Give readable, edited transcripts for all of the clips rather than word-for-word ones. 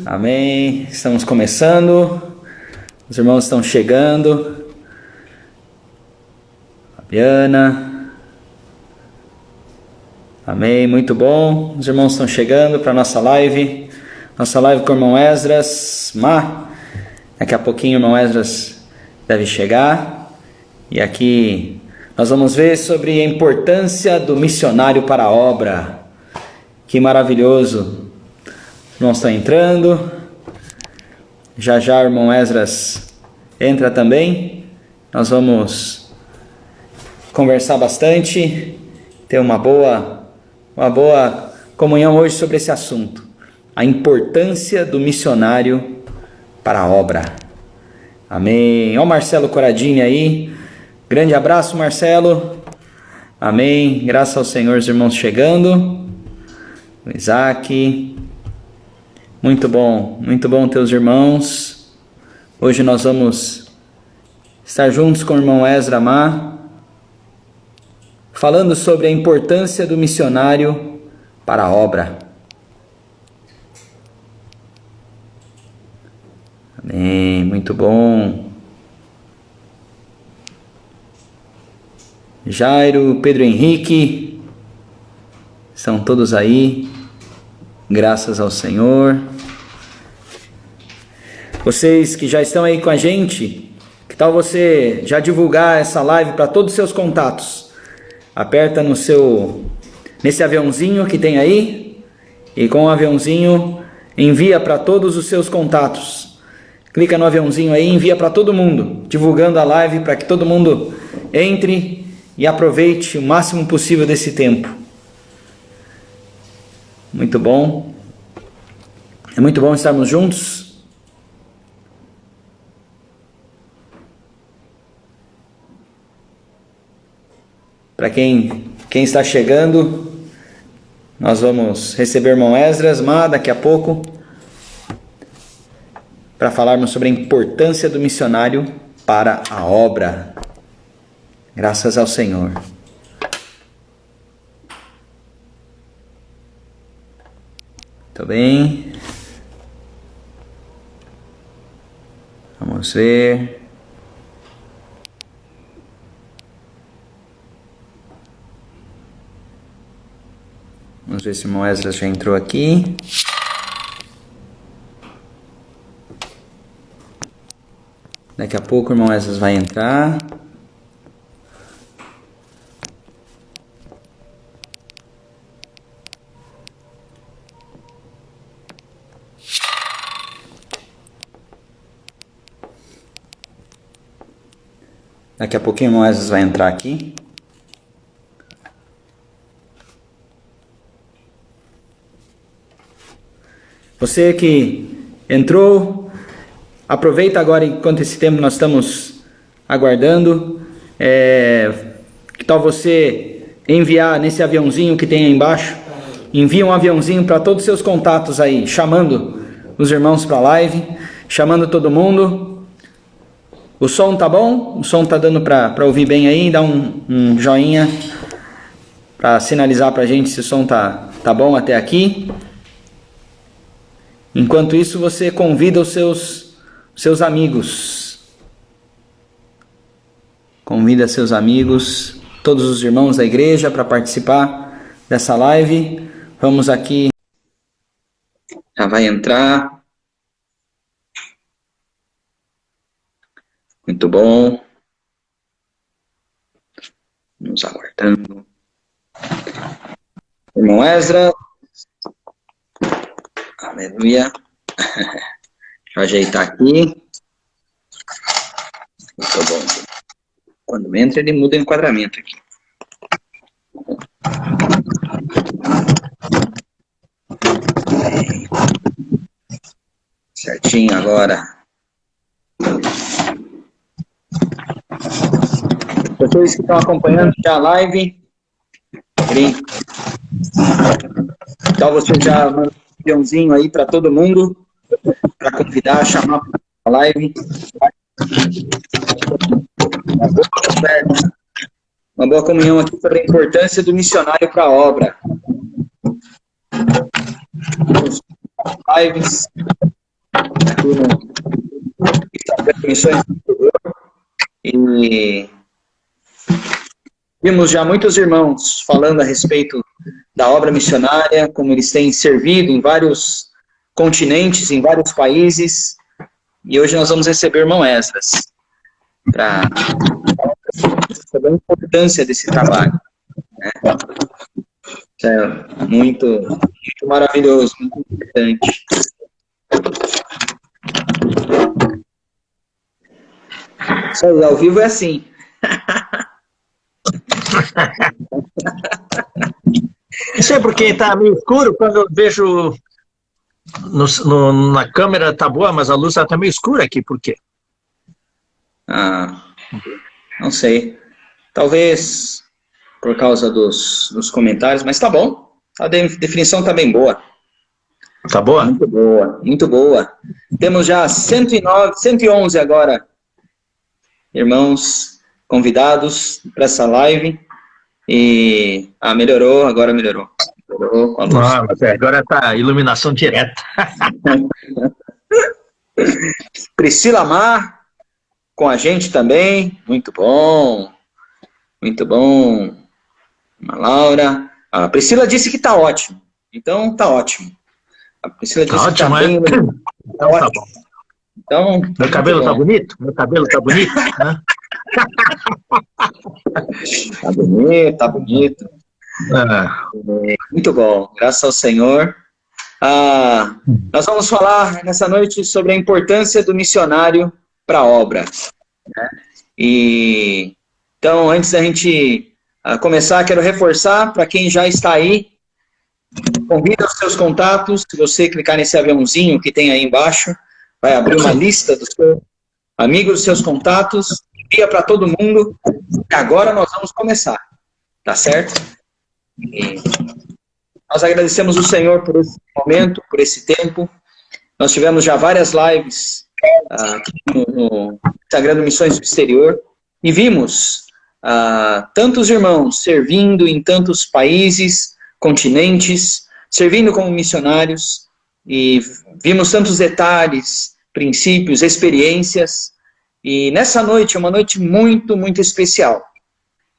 Amém. Estamos começando. Os irmãos estão chegando. Fabiana. Amém. Muito bom. Os irmãos estão chegando para a nossa live. Nossa live com o irmão Esdras. Daqui a pouquinho o irmão Esdras deve chegar. E aqui nós vamos ver sobre a importância do missionário para a obra. Que maravilhoso. Os irmãos estão entrando. Já já o irmão Esdras entra também. Nós vamos conversar bastante, ter uma boa comunhão hoje sobre esse assunto. A importância do missionário para a obra. Amém. Olha o Marcelo Coradini aí. Grande abraço, Marcelo. Amém. Graças ao Senhor, os irmãos chegando. O Isaac. Muito bom ter os irmãos. Hoje nós vamos estar juntos com o irmão Ezra Má, falando sobre a importância do missionário para a obra. Amém, muito bom. Jairo, Pedro Henrique, estão todos aí, graças ao Senhor. Vocês que já estão aí com a gente, que tal você já divulgar essa live para todos os seus contatos? Aperta nesse aviãozinho que tem aí, e com o aviãozinho envia para todos os seus contatos. Clica no aviãozinho aí e envia para todo mundo, divulgando a live para que todo mundo entre e aproveite o máximo possível desse tempo. Muito bom. É muito bom estarmos juntos. Para quem está chegando, nós vamos receber o irmão Esdras Má daqui a pouco, para falarmos sobre a importância do missionário para a obra. Graças ao Senhor. Muito bem. Vamos ver. Vamos ver se o irmão Esdras já entrou aqui. Daqui a pouco o irmão Esdras vai entrar. Daqui a pouquinho o irmão Esdras vai entrar aqui. Você que entrou, aproveita agora enquanto esse tempo nós estamos aguardando. Que tal você enviar nesse aviãozinho que tem aí embaixo? Envia um aviãozinho para todos os seus contatos aí, chamando os irmãos para a live, chamando todo mundo. O som tá bom? O som tá dando para ouvir bem aí? Dá um joinha para sinalizar para a gente se o som tá bom até aqui. Enquanto isso, você convida os seus amigos. Convida seus amigos, todos os irmãos da igreja para participar dessa live. Vamos aqui. Já vai entrar. Muito bom. Nos aguardando. Irmão Ezra. Aleluia. Deixa eu ajeitar aqui. Muito bom. Quando entra, ele muda o enquadramento aqui. Certinho agora. Vocês que estão acompanhando já a live, então você já manda um aviãozinho aí para todo mundo, para convidar, chamar para a live. Uma boa comunhão aqui sobre a importância do missionário para a obra. lives, aqui no Instagram Missões do Exterior, e vimos já muitos irmãos falando a respeito da obra missionária, como eles têm servido em vários continentes, em vários países, e hoje nós vamos receber o irmão Esdras para saber a importância desse trabalho, né? Isso é muito, muito maravilhoso, muito importante. Isso aí, ao vivo é assim. Não sei porque está meio escuro quando eu vejo na câmera tá boa, mas a luz está meio escura aqui, por quê? Não sei. Talvez por causa dos comentários, mas tá bom. A definição tá bem boa. Tá boa? Muito boa, muito boa. Temos já 109, 111 agora, irmãos convidados para essa live. E melhorou, agora melhorou. Melhorou com a luz. Agora tá iluminação direta. Priscila Mar com a gente também. Muito bom. Muito bom. A Laura. A Priscila disse que tá ótimo. Então tá ótimo. A Priscila disse que tá bem. Então tá bom. Então, meu cabelo tá bonito? Meu cabelo tá bonito, né? Tá bonito, tá bonito. Muito bom, graças ao Senhor. Nós vamos falar nessa noite sobre a importância do missionário para a obra, né? E então, antes da gente começar, quero reforçar para quem já está aí, convida os seus contatos. Se você clicar nesse aviãozinho que tem aí embaixo, vai abrir uma lista dos seus amigos, dos seus contatos, envia para todo mundo. E agora nós vamos começar, tá certo? E nós agradecemos o Senhor por esse momento, por esse tempo. Nós tivemos já várias lives aqui no Instagram do Missões do Exterior e vimos tantos irmãos servindo em tantos países, continentes, servindo como missionários, e vimos tantos detalhes, princípios, experiências. E nessa noite é uma noite muito, muito especial.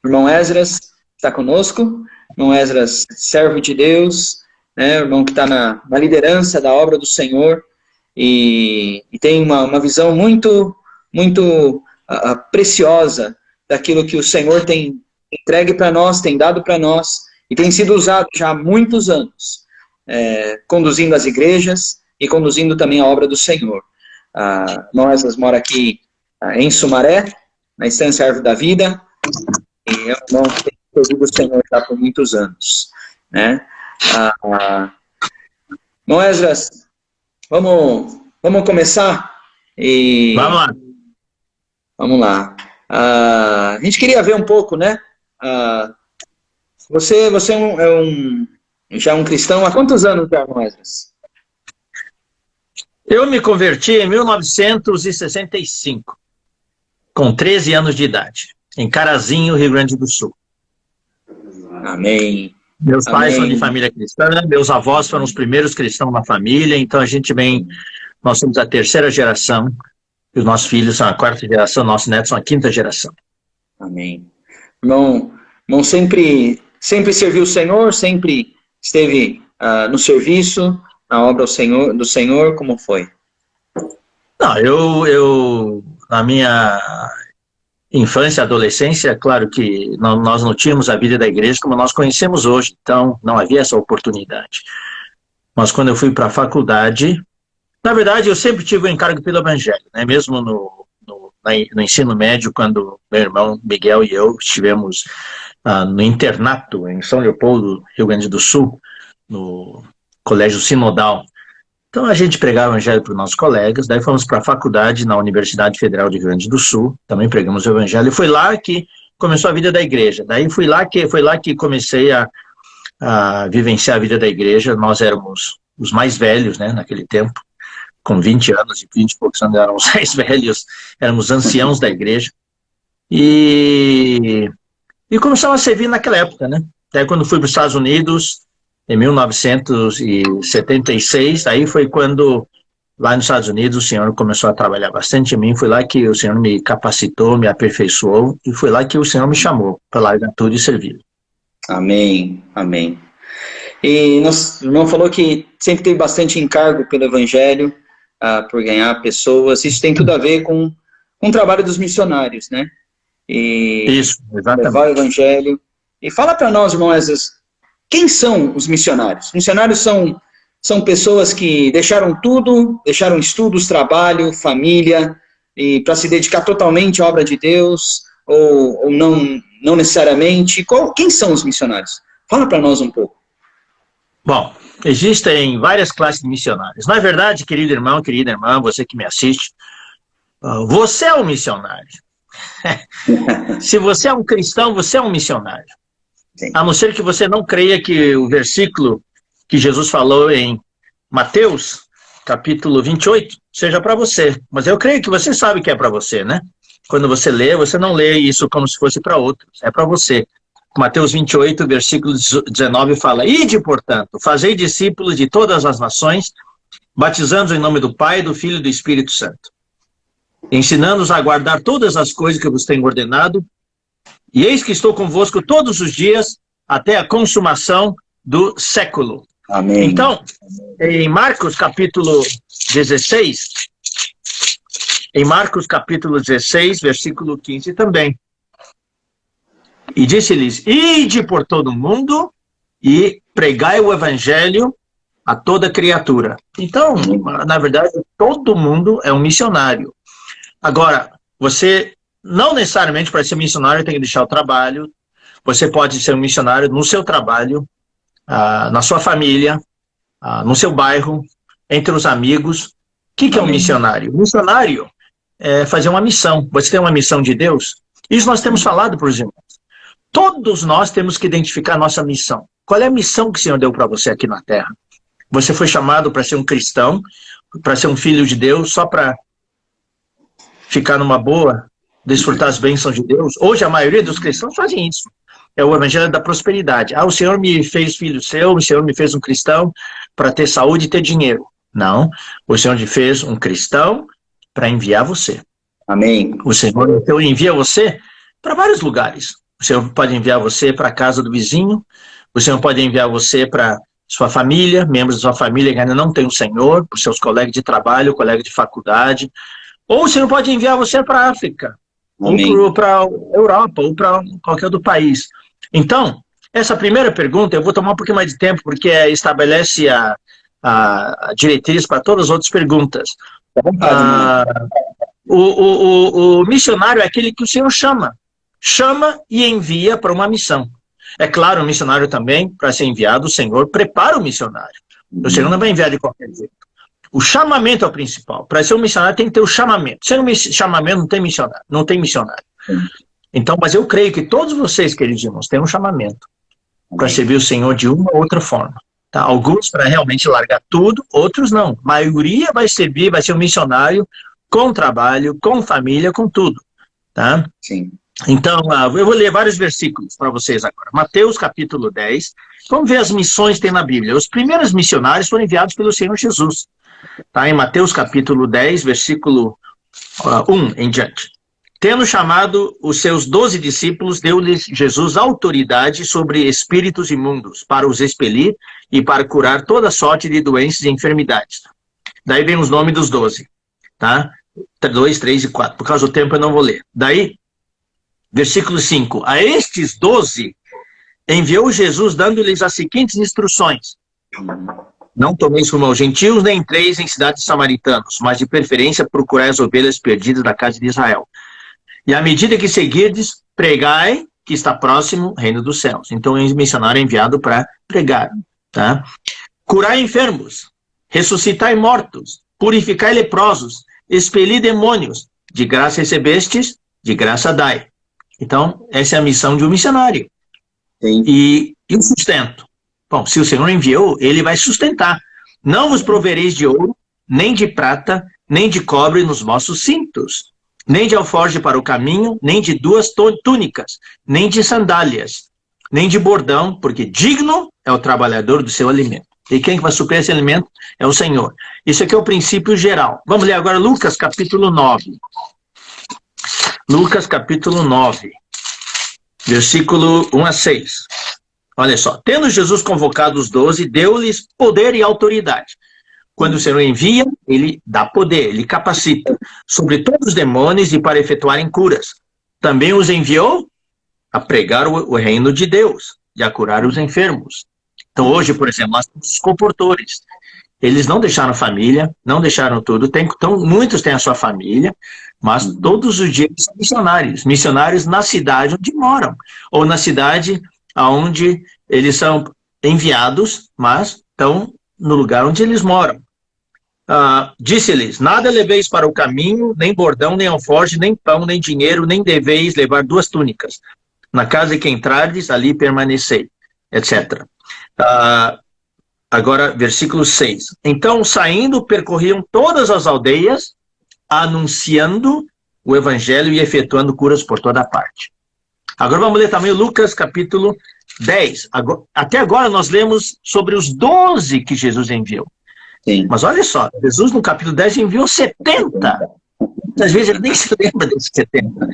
O irmão Esdras está conosco, irmão Esdras, servo de Deus, né, irmão que está na liderança da obra do Senhor, e tem uma visão muito, muito preciosa daquilo que o Senhor tem entregue para nós, tem dado para nós, e tem sido usado já há muitos anos, conduzindo as igrejas e conduzindo também a obra do Senhor. Irmão Esdras mora aqui em Sumaré, na Estância Árvore da Vida, e é um irmão que tem servido o Senhor já por muitos anos, né? Irmão Esdras, vamos começar? Vamos lá. Vamos lá. A gente queria ver um pouco, né? Você já é um cristão há quantos anos, irmão Esdras? Eu me converti em 1965, com 13 anos de idade, em Carazinho, Rio Grande do Sul. Amém. Meus pais são de família cristã, meus avós foram os primeiros cristãos na família, então nós somos a terceira geração, e os nossos filhos são a quarta geração, nossos netos são a quinta geração. Amém. Irmão sempre serviu o Senhor, sempre esteve no serviço, na obra do Senhor, como foi? Não, eu na minha infância e adolescência, claro que nós não tínhamos a vida da igreja como nós conhecemos hoje, então não havia essa oportunidade. Mas quando eu fui para a faculdade, na verdade eu sempre tive o encargo pelo evangelho, né? Mesmo no ensino médio, quando meu irmão Miguel e eu estivemos no internato em São Leopoldo, Rio Grande do Sul, no Colégio Sinodal. Então a gente pregava o evangelho para os nossos colegas, daí fomos para a faculdade na Universidade Federal de Rio Grande do Sul, também pregamos o evangelho, e foi lá que começou a vida da igreja. Daí foi lá que comecei a vivenciar a vida da igreja. Nós éramos os mais velhos, né, naquele tempo, com 20 anos e 20 e poucos anos éramos os mais velhos, éramos anciãos da igreja, e começamos a servir naquela época, né. Daí quando fui para os Estados Unidos, em 1976, aí foi quando, lá nos Estados Unidos, o Senhor começou a trabalhar bastante em mim, foi lá que o Senhor me capacitou, me aperfeiçoou, e foi lá que o Senhor me chamou para largar tudo e servir. Amém, amém. E nosso irmão falou que sempre teve bastante encargo pelo Evangelho, por ganhar pessoas. Isso tem tudo a ver com o trabalho dos missionários, né? E Isso, exatamente. levar o Evangelho. E fala para nós, irmão Esdras, quem são os missionários? Missionários são pessoas que deixaram tudo, deixaram estudos, trabalho, família, e para se dedicar totalmente à obra de Deus, ou não necessariamente. Quem são os missionários? Fala para nós um pouco. Bom, existem várias classes de missionários. Na verdade, querido irmão, querida irmã, você que me assiste, você é um missionário. Se você é um cristão, você é um missionário. Sim. A não ser que você não creia que o versículo que Jesus falou em Mateus, capítulo 28, seja para você. Mas eu creio que você sabe que é para você, né? Quando você lê, você não lê isso como se fosse para outros, é para você. Mateus 28, versículo 19 fala: Ide, portanto, fazei discípulos de todas as nações, batizando-os em nome do Pai, do Filho e do Espírito Santo, ensinando-os a guardar todas as coisas que eu vos tenho ordenado, e eis que estou convosco todos os dias, até a consumação do século. Amém. Então, em Marcos capítulo 16, versículo 15 também, e disse-lhes: Ide por todo o mundo e pregai o evangelho a toda criatura. Então, na verdade, todo mundo é um missionário. Agora, você não necessariamente para ser missionário tem que deixar o trabalho. Você pode ser um missionário no seu trabalho, na sua família, no seu bairro, entre os amigos. O que é um missionário? Um missionário é fazer uma missão. Você tem uma missão de Deus? Isso nós temos falado para os irmãos. Todos nós temos que identificar a nossa missão. Qual é a missão que o Senhor deu para você aqui na Terra? Você foi chamado para ser um cristão, para ser um filho de Deus, só para ficar numa boa, desfrutar as bênçãos de Deus? Hoje a maioria dos cristãos fazem isso. É o evangelho da prosperidade. O Senhor me fez filho seu, o Senhor me fez um cristão para ter saúde e ter dinheiro. Não, o Senhor te fez um cristão para enviar você. Amém. O Senhor então envia você para vários lugares. O Senhor pode enviar você para a casa do vizinho, o Senhor pode enviar você para sua família, membros da sua família que ainda não tem o Senhor, para os seus colegas de trabalho, colegas de faculdade, ou o Senhor pode enviar você para a África, Amém. Ou para a Europa, ou para qualquer outro país. Então, essa primeira pergunta, eu vou tomar um pouquinho mais de tempo, porque estabelece a diretriz para todas as outras perguntas. O missionário é aquele que o Senhor chama e envia para uma missão. É claro, o missionário também, para ser enviado, o Senhor prepara o missionário. O Senhor não vai enviar de qualquer jeito. O chamamento é o principal. Para ser um missionário tem que ter o chamamento. Sem um chamamento não tem missionário. Então, mas eu creio que todos vocês, queridos irmãos, têm um chamamento para servir o Senhor de uma ou outra forma. Tá? Alguns para realmente largar tudo, outros não. A maioria vai servir, vai ser um missionário com trabalho, com família, com tudo. Tá? Sim. Então, eu vou ler vários versículos para vocês agora. Mateus capítulo 10. Vamos ver as missões que tem na Bíblia. Os primeiros missionários foram enviados pelo Senhor Jesus. Tá? Em Mateus capítulo 10, versículo 1 em diante. Tendo chamado os seus 12 discípulos, deu-lhes Jesus autoridade sobre espíritos imundos, para os expelir e para curar toda sorte de doenças e enfermidades. Daí vem os nomes dos 12. Tá? 2, 3 e 4. Por causa do tempo eu não vou ler. Daí, versículo 5. A estes 12 enviou Jesus dando-lhes as seguintes instruções. Não tomeis rumo aos gentios, nem entreis em cidades samaritanos, mas de preferência procurai as ovelhas perdidas da casa de Israel. E à medida que seguirdes, pregai que está próximo o reino dos céus. Então o missionário é enviado para pregar. Tá? Curai enfermos, ressuscitai mortos, purificai leprosos, expeli demônios. De graça recebestes, de graça dai. Então, essa é a missão de um missionário. E o sustento? Bom, se o Senhor enviou, ele vai sustentar. Não vos provereis de ouro, nem de prata, nem de cobre nos vossos cintos, nem de alforje para o caminho, nem de 2 túnicas, nem de sandálias, nem de bordão, porque digno é o trabalhador do seu alimento. E quem vai suprir esse alimento é o Senhor. Isso aqui é o princípio geral. Vamos ler agora Lucas capítulo 9. Lucas capítulo 9, versículo 1 a 6. Olha só. Tendo Jesus convocado os 12, deu-lhes poder e autoridade. Quando o Senhor envia, ele dá poder, ele capacita sobre todos os demônios e para efetuarem curas. Também os enviou a pregar o reino de Deus e a curar os enfermos. Então hoje, por exemplo, nós temos os comportores. Eles não deixaram família, não deixaram tudo. Então, muitos têm a sua família, mas todos os dias são missionários. Missionários na cidade onde moram, ou na cidade onde eles são enviados, mas estão no lugar onde eles moram. Disse-lhes, nada leveis para o caminho, nem bordão, nem alforje, nem pão, nem dinheiro, nem deveis levar 2 túnicas. Na casa em que entrardes, ali permanecei, etc. Agora, versículo 6. Então, saindo, percorriam todas as aldeias, anunciando o evangelho e efetuando curas por toda parte. Agora vamos ler também Lucas capítulo 10. Até agora nós lemos sobre os 12 que Jesus enviou. Sim. Mas olha só, Jesus no capítulo 10 enviou 70. Muitas vezes ele nem se lembra desses 70.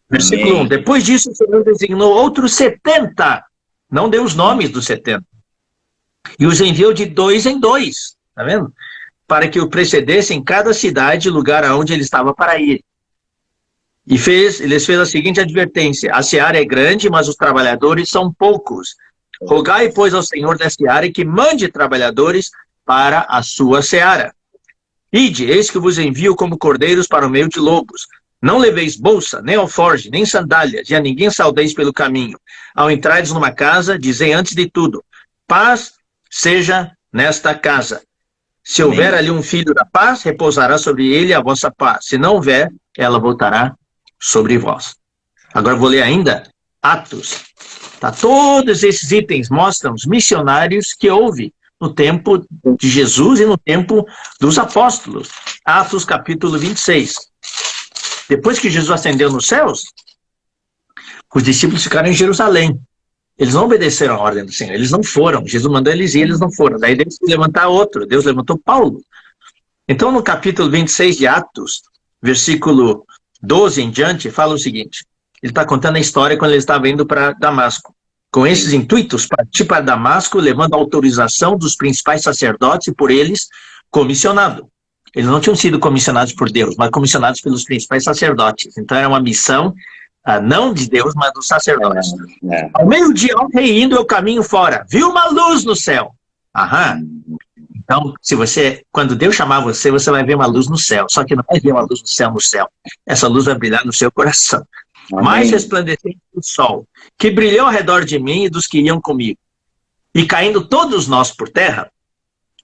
Versículo 1. Depois disso, o Senhor designou outros 70. Não deu os nomes dos 70. E os enviou de 2 em 2. Tá vendo? Para que o precedesse em cada cidade e lugar aonde ele estava para ir. E lhes fez a seguinte advertência. A seara é grande, mas os trabalhadores são poucos. Rogai, pois, ao Senhor da seara que mande trabalhadores para a sua seara. Ide, eis que vos envio como cordeiros para o meio de lobos. Não leveis bolsa, nem alforge, nem sandálias, e a ninguém saudeis pelo caminho. Ao entrares numa casa, dizei antes de tudo, paz seja nesta casa. Se houver ali um filho da paz, repousará sobre ele a vossa paz. Se não houver, ela voltará sobre vós. Agora vou ler ainda Atos. Tá? Todos esses itens mostram os missionários que houve no tempo de Jesus e no tempo dos apóstolos. Atos capítulo 26. Depois que Jesus ascendeu nos céus, os discípulos ficaram em Jerusalém. Eles não obedeceram a ordem do Senhor, eles não foram. Jesus mandou eles ir, eles não foram. Daí Deus levantar outro, Deus levantou Paulo. Então no capítulo 26 de Atos, versículo 12 em diante, fala o seguinte. Ele está contando a história quando ele estava indo para Damasco. Com esses intuitos, parti para Damasco, levando a autorização dos principais sacerdotes e por eles comissionado. Eles não tinham sido comissionados por Deus, mas comissionados pelos principais sacerdotes. Então era uma missão, não de Deus, mas dos sacerdotes. Ao meio-dia, ao rei indo, eu caminho fora. Vi uma luz no céu. Então, quando Deus chamar você, você vai ver uma luz no céu. Só que não vai ver uma luz no céu. Essa luz vai brilhar no seu coração. Amém. Mais resplandecente do sol, que brilhou ao redor de mim e dos que iam comigo. E caindo todos nós por terra,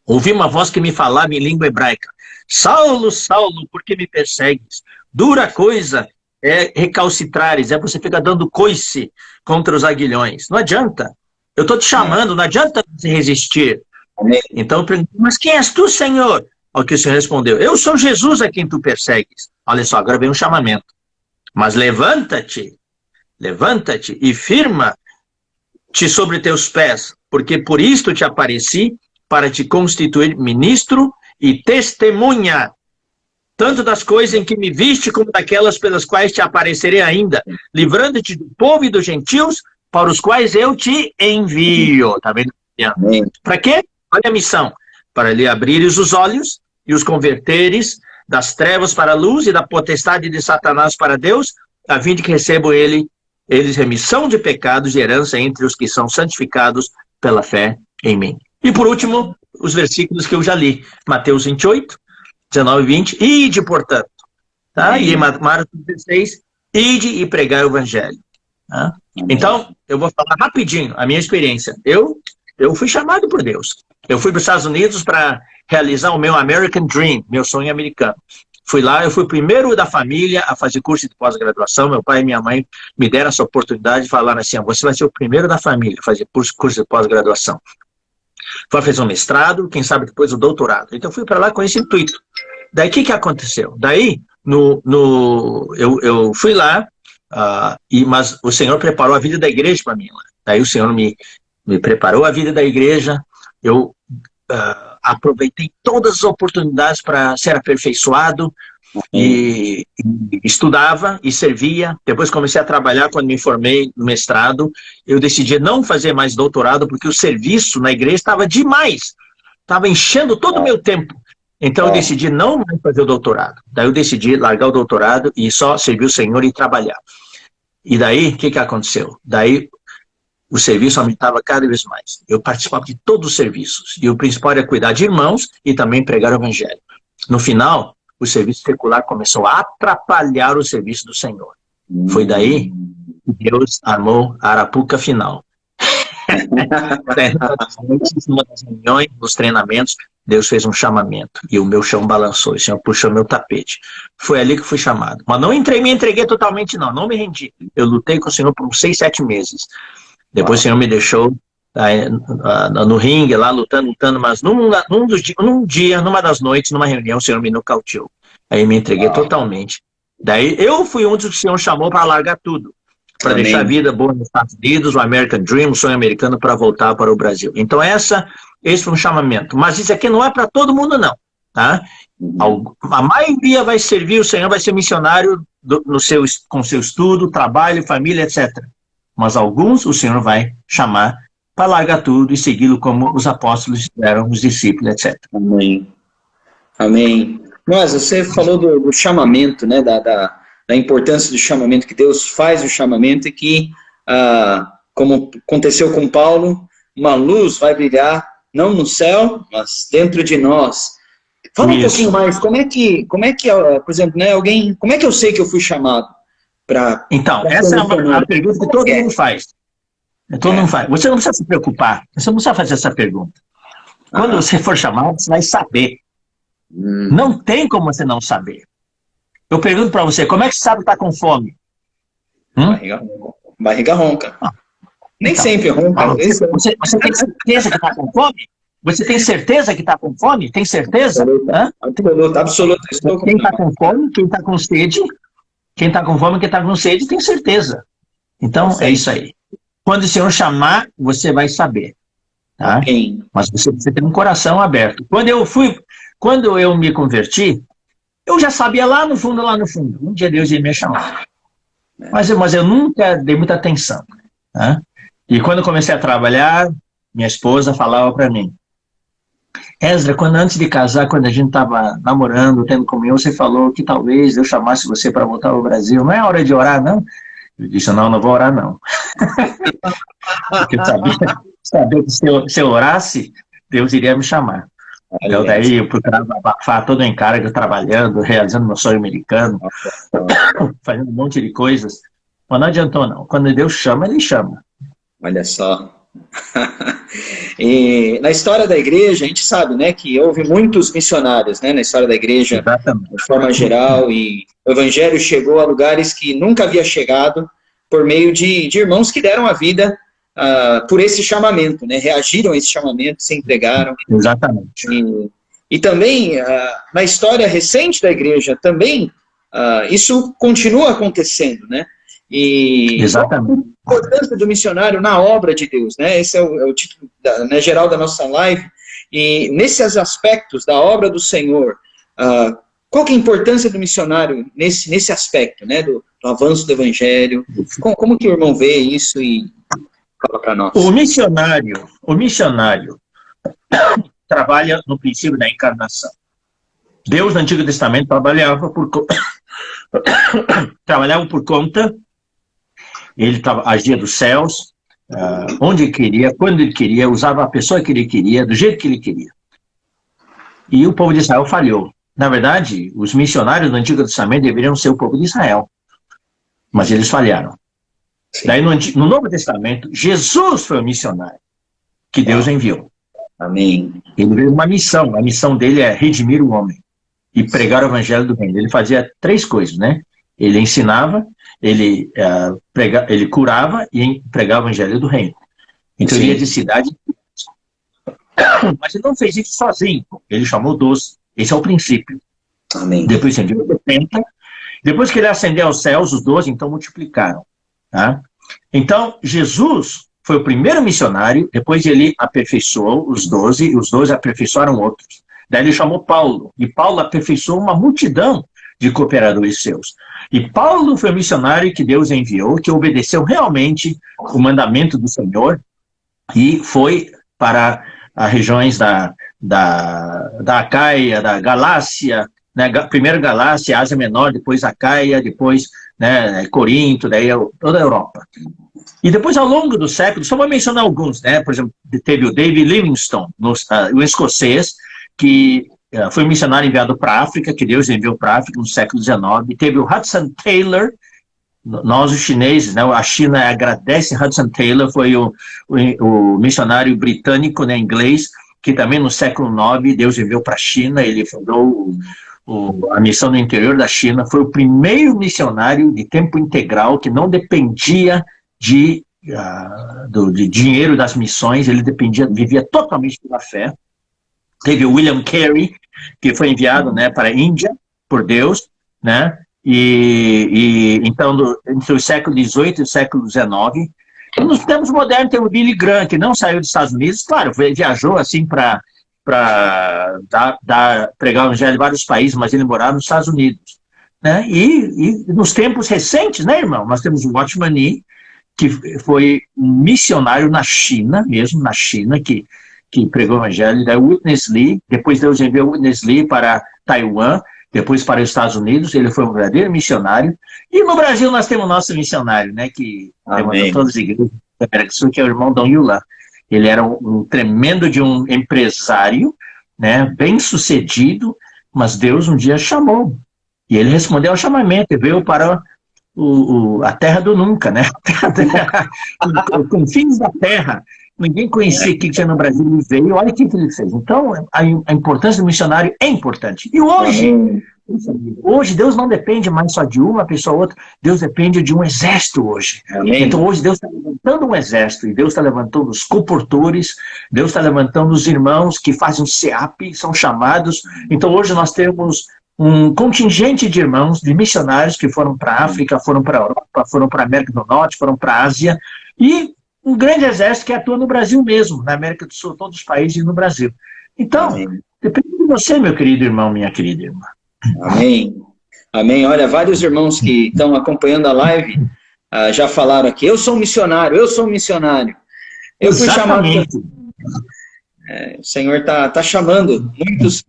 ouvi uma voz que me falava em língua hebraica. Saulo, Saulo, por que me persegues? Dura coisa é recalcitrares, você fica dando coice contra os aguilhões. Não adianta. Eu estou te chamando, não adianta você resistir. Amém. Então eu pergunto, mas quem és tu, Senhor? Ao que o Senhor respondeu, eu sou Jesus a quem tu persegues. Olha só, agora vem um chamamento. Mas levanta-te e firma-te sobre teus pés, porque por isto te apareci, para te constituir ministro e testemunha, tanto das coisas em que me viste, como daquelas pelas quais te aparecerei ainda, livrando-te do povo e dos gentios, para os quais eu te envio. Tá vendo? Para quê? Olha a missão. Para lhe abrires os olhos e os converteres das trevas para a luz e da potestade de Satanás para Deus, a fim de que recebam eles remissão de pecados e herança entre os que são santificados pela fé em mim. E por último, os versículos que eu já li. Mateus 28, 19 e 20. Ide, portanto. Tá? E em Marcos 16, ide e pregai o evangelho. Tá? Então, eu vou falar rapidinho a minha experiência. Eu fui chamado por Deus. Eu fui para os Estados Unidos para realizar o meu American Dream, meu sonho americano. Fui lá, eu fui o primeiro da família a fazer curso de pós-graduação. Meu pai e minha mãe me deram essa oportunidade de falar assim, você vai ser o primeiro da família a fazer curso de pós-graduação. Vai fazer um mestrado, quem sabe depois o doutorado. Então eu fui para lá com esse intuito. Daí o que aconteceu? Daí eu fui lá, mas o Senhor preparou a vida da igreja para mim lá. Daí o Senhor me me preparou a vida da igreja, eu aproveitei todas as oportunidades para ser aperfeiçoado, e estudava e servia. Depois comecei a trabalhar. Quando me formei no mestrado, eu decidi não fazer mais doutorado, porque o serviço na igreja estava demais, estava enchendo todo o meu tempo. Então eu decidi não mais fazer o doutorado. Daí eu decidi largar o doutorado e só servir o Senhor e trabalhar. E daí, o que aconteceu? Daí o serviço aumentava cada vez mais. Eu participava de todos os serviços, e o principal era cuidar de irmãos e também pregar o evangelho. No final, o serviço secular começou a atrapalhar o serviço do Senhor. Foi daí que Deus armou a arapuca final. Numa das reuniões, nos treinamentos, Deus fez um chamamento, e o meu chão balançou, o Senhor puxou meu tapete. Foi ali que fui chamado. Mas não me entreguei totalmente, não me rendi. Eu lutei com o Senhor por uns 6, 7 meses. Depois o Senhor me deixou no ringue, lá lutando, mas num dia, numa das noites, numa reunião, o Senhor me nocauteou. Aí me entreguei totalmente. Daí eu fui um dos que o Senhor chamou para largar tudo, para deixar a vida boa nos Estados Unidos, o American Dream, o sonho americano, para voltar para o Brasil. Então esse foi um chamamento. Mas isso aqui não é para todo mundo, não. Tá? A maioria vai servir o Senhor, vai ser missionário com seu estudo, trabalho, família, etc. Mas alguns o Senhor vai chamar para largar tudo e segui-lo como os apóstolos fizeram, os discípulos, etc. Amém. Amém. Mas você falou do chamamento, né, da importância do chamamento, que Deus faz o chamamento e que, como aconteceu com Paulo, uma luz vai brilhar, não no céu, mas dentro de nós. Fala um pouquinho mais, como é que, por exemplo, né, como é que eu sei que eu fui chamado? Então, essa é uma pergunta que todo mundo faz. Todo mundo faz. Você não precisa se preocupar, você não precisa fazer essa pergunta. Quando você for chamado, você vai saber. Não tem como você não saber. Eu pergunto para você, como é que você sabe que está com fome? Barriga ronca. Nem então, sempre ronca. Você tem certeza que está com fome? Você tem certeza que está com fome? Tem certeza? Absoluto. Quem está com fome, quem está com sede, quem está com fome, quem está com sede, tem certeza. Então, é isso aí. Quando o Senhor chamar, você vai saber. Tá? Mas você precisa ter um coração aberto. Quando eu me converti, eu já sabia lá no fundo, um dia Deus ia me chamar. Mas eu nunca dei muita atenção. Tá? E quando eu comecei a trabalhar, minha esposa falava para mim, Esdra, antes de casar, quando a gente estava namorando, tendo comunhão, você falou que talvez eu chamasse você para voltar ao Brasil. Não é hora de orar, não? Eu disse, não vou orar, não. Porque eu sabia que se eu orasse, Deus iria me chamar. Então, daí eu procurava abafar todo o encargo, trabalhando, realizando meu sonho americano, fazendo um monte de coisas. Mas não adiantou, não. Quando Deus chama, Ele chama. Olha só. E na história da igreja, a gente sabe, né, que houve muitos missionários, né, na história da igreja, de forma geral, e o evangelho chegou a lugares que nunca havia chegado por meio de irmãos que deram a vida por esse chamamento, né, reagiram a esse chamamento, se entregaram. Exatamente. E também, na história recente da igreja, também, isso continua acontecendo, né? E exatamente. A importância do missionário na obra de Deus, né? Esse é o título geral da nossa live. E nesses aspectos da obra do Senhor, qual que é a importância do missionário nesse aspecto, né? Do avanço do evangelho? Como que o irmão vê isso e fala para nós? O missionário trabalha no princípio da encarnação. Deus no Antigo Testamento trabalhava por conta. Ele agia dos céus, onde ele queria, quando ele queria, usava a pessoa que ele queria, do jeito que ele queria. E o povo de Israel falhou. Na verdade, os missionários do Antigo Testamento deveriam ser o povo de Israel. Mas eles falharam. Sim. Daí, no Novo Testamento, Jesus foi o missionário que Deus enviou. Amém. Ele veio uma missão. A missão dele é redimir o homem e pregar o evangelho do reino. Ele fazia 3 coisas, né? Ele ensinava, ele curava e pregava o evangelho do reino. Então, ele ia de cidade. Mas ele não fez isso sozinho. Ele chamou 12. Esse é o princípio. Amém. Depois ascendeu 70. Depois que ele ascendeu aos céus, os 12, então, multiplicaram. Tá? Então, Jesus foi o primeiro missionário, depois ele aperfeiçoou os 12, e os 12 aperfeiçoaram outros. Daí ele chamou Paulo, e Paulo aperfeiçoou uma multidão de cooperadores seus. E Paulo foi o missionário que Deus enviou, que obedeceu realmente o mandamento do Senhor, e foi para as regiões da Acaia, da Galácia, né, primeiro Galácia, Ásia Menor, depois Acaia, depois, né, Corinto, daí toda a Europa. E depois, ao longo do século, só vou mencionar alguns, né? Por exemplo, teve o David Livingstone, o escocês, que foi um missionário enviado para a África, que Deus enviou para a África no século XIX. Teve o Hudson Taylor, nós os chineses, né? A China agradece Hudson Taylor, foi o missionário britânico, né, inglês, que também no século IX Deus enviou para a China, ele fundou a missão no interior da China, foi o primeiro missionário de tempo integral que não dependia de dinheiro das missões, ele vivia totalmente pela fé. Teve o William Carey, que foi enviado, né, para a Índia por Deus, né, então entre o século XVIII e o século XIX. E nos tempos modernos tem o Billy Graham, que não saiu dos Estados Unidos, claro, viajou assim para pregar o evangelho em vários países, mas ele morava nos Estados Unidos, né? E nos tempos recentes, né, irmão, nós temos o Watchman Nee, que foi um missionário na China, mesmo na China, que pregou o evangelho, daí o Witness Lee, depois Deus enviou o Witness Lee para Taiwan, depois para os Estados Unidos, ele foi um verdadeiro missionário, e no Brasil nós temos o nosso missionário, né, que levantou todas as igrejas da América do Sul, que é o irmão Dom Yulan. Ele era um tremendo de um empresário, né, bem sucedido, mas Deus um dia chamou, e ele respondeu ao chamamento, e veio para a terra do nunca, né, os confins da terra. Ninguém conhecia o que tinha no Brasil, ele veio, olha o que ele fez. Então, a importância do missionário é importante. E hoje Deus não depende mais só de uma pessoa ou outra, Deus depende de um exército hoje. Amém. Então hoje Deus está levantando um exército, e Deus está levantando os comportores, Deus está levantando os irmãos que fazem o SEAP, são chamados. Então hoje nós temos um contingente de irmãos, de missionários que foram para a África, foram para a Europa, foram para a América do Norte, foram para a Ásia, e um grande exército que atua no Brasil mesmo, na América do Sul, todos os países e no Brasil. Então, depende de você, meu querido irmão, minha querida irmã. Amém. Amém. Olha, vários irmãos que estão acompanhando a live já falaram aqui, eu sou um missionário, eu sou um missionário. Eu fui chamado... o Senhor está chamando muitos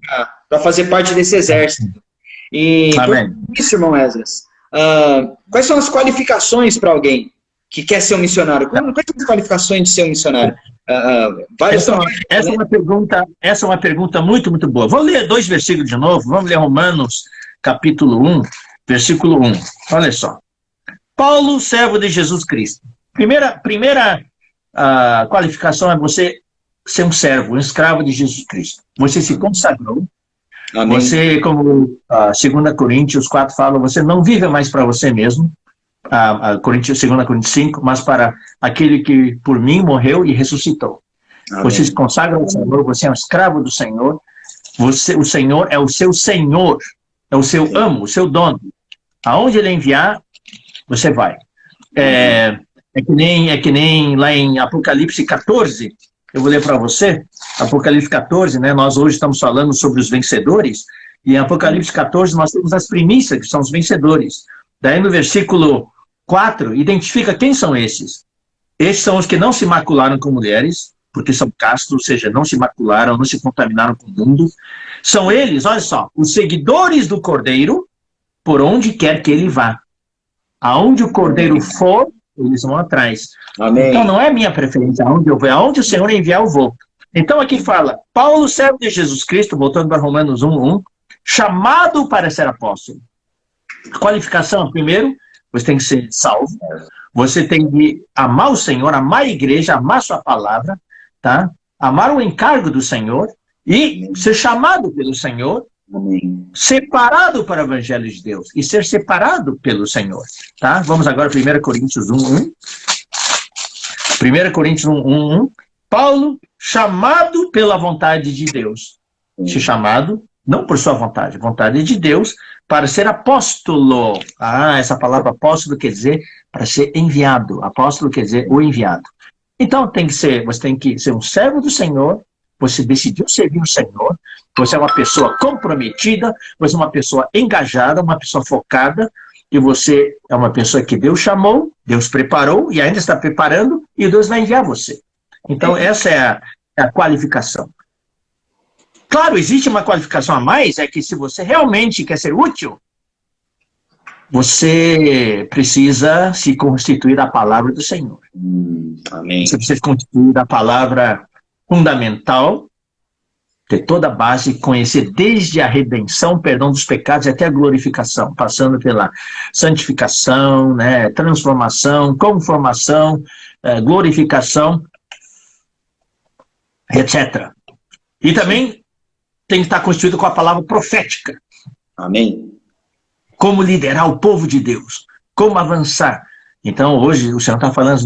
para fazer parte desse exército. E por isso, irmão Esdras, quais são as qualificações para alguém que quer ser um missionário? Quais são as qualificações de ser um missionário? Essa é uma pergunta muito, muito boa. Vou ler 2 versículos de novo. Vamos ler Romanos, capítulo 1, versículo 1. Olha só. Paulo, servo de Jesus Cristo. Primeira qualificação é você ser um servo, um escravo de Jesus Cristo. Você se consagrou. Amém. Você, como 2 Coríntios 4 fala, você não vive mais para você mesmo. 2 Coríntios 5, mas para aquele que por mim morreu e ressuscitou. Amém. Você se consagra ao Senhor, você é um escravo do Senhor, o Senhor é o seu Senhor, é o seu amo, o seu dono. Aonde ele enviar, você vai. É que nem lá em Apocalipse 14, eu vou ler para você, Apocalipse 14, né, nós hoje estamos falando sobre os vencedores, e em Apocalipse 14 nós temos as primícias, que são os vencedores. Daí no versículo 4, identifica quem são esses. Esses são os que não se macularam com mulheres, porque são castos, ou seja, não se macularam, não se contaminaram com o mundo. São eles, olha só, os seguidores do Cordeiro, por onde quer que ele vá. Aonde o Cordeiro for, eles vão atrás. Amém. Então não é minha preferência, aonde eu vou, aonde o Senhor enviar, eu vou. Então aqui fala, Paulo, servo de Jesus Cristo, voltando para Romanos 1:1, chamado para ser apóstolo. Qualificação, primeiro, você tem que ser salvo, você tem que amar o Senhor, amar a igreja, amar sua palavra, tá? Amar o encargo do Senhor e ser chamado pelo Senhor, separado para o Evangelho de Deus e ser separado pelo Senhor, tá? Vamos agora para 1 Coríntios 1:1. 1 Coríntios 1:1. Paulo, chamado pela vontade de Deus. Se chamado, não por sua vontade, vontade de Deus, para ser apóstolo. Essa palavra apóstolo quer dizer para ser enviado. Apóstolo quer dizer o enviado. Então você tem que ser um servo do Senhor, você decidiu servir o Senhor, você é uma pessoa comprometida, você é uma pessoa engajada, uma pessoa focada, e você é uma pessoa que Deus chamou, Deus preparou e ainda está preparando, e Deus vai enviar você. Então essa é a qualificação. Claro, existe uma qualificação a mais, é que se você realmente quer ser útil, você precisa se constituir da palavra do Senhor. Amém. Você precisa se constituir da palavra fundamental, ter toda a base, conhecer desde a redenção, perdão dos pecados, até a glorificação, passando pela santificação, né, transformação, conformação, glorificação, etc. E também tem que estar constituído com a palavra profética. Amém. Como liderar o povo de Deus, como avançar. Então, hoje, o Senhor está falando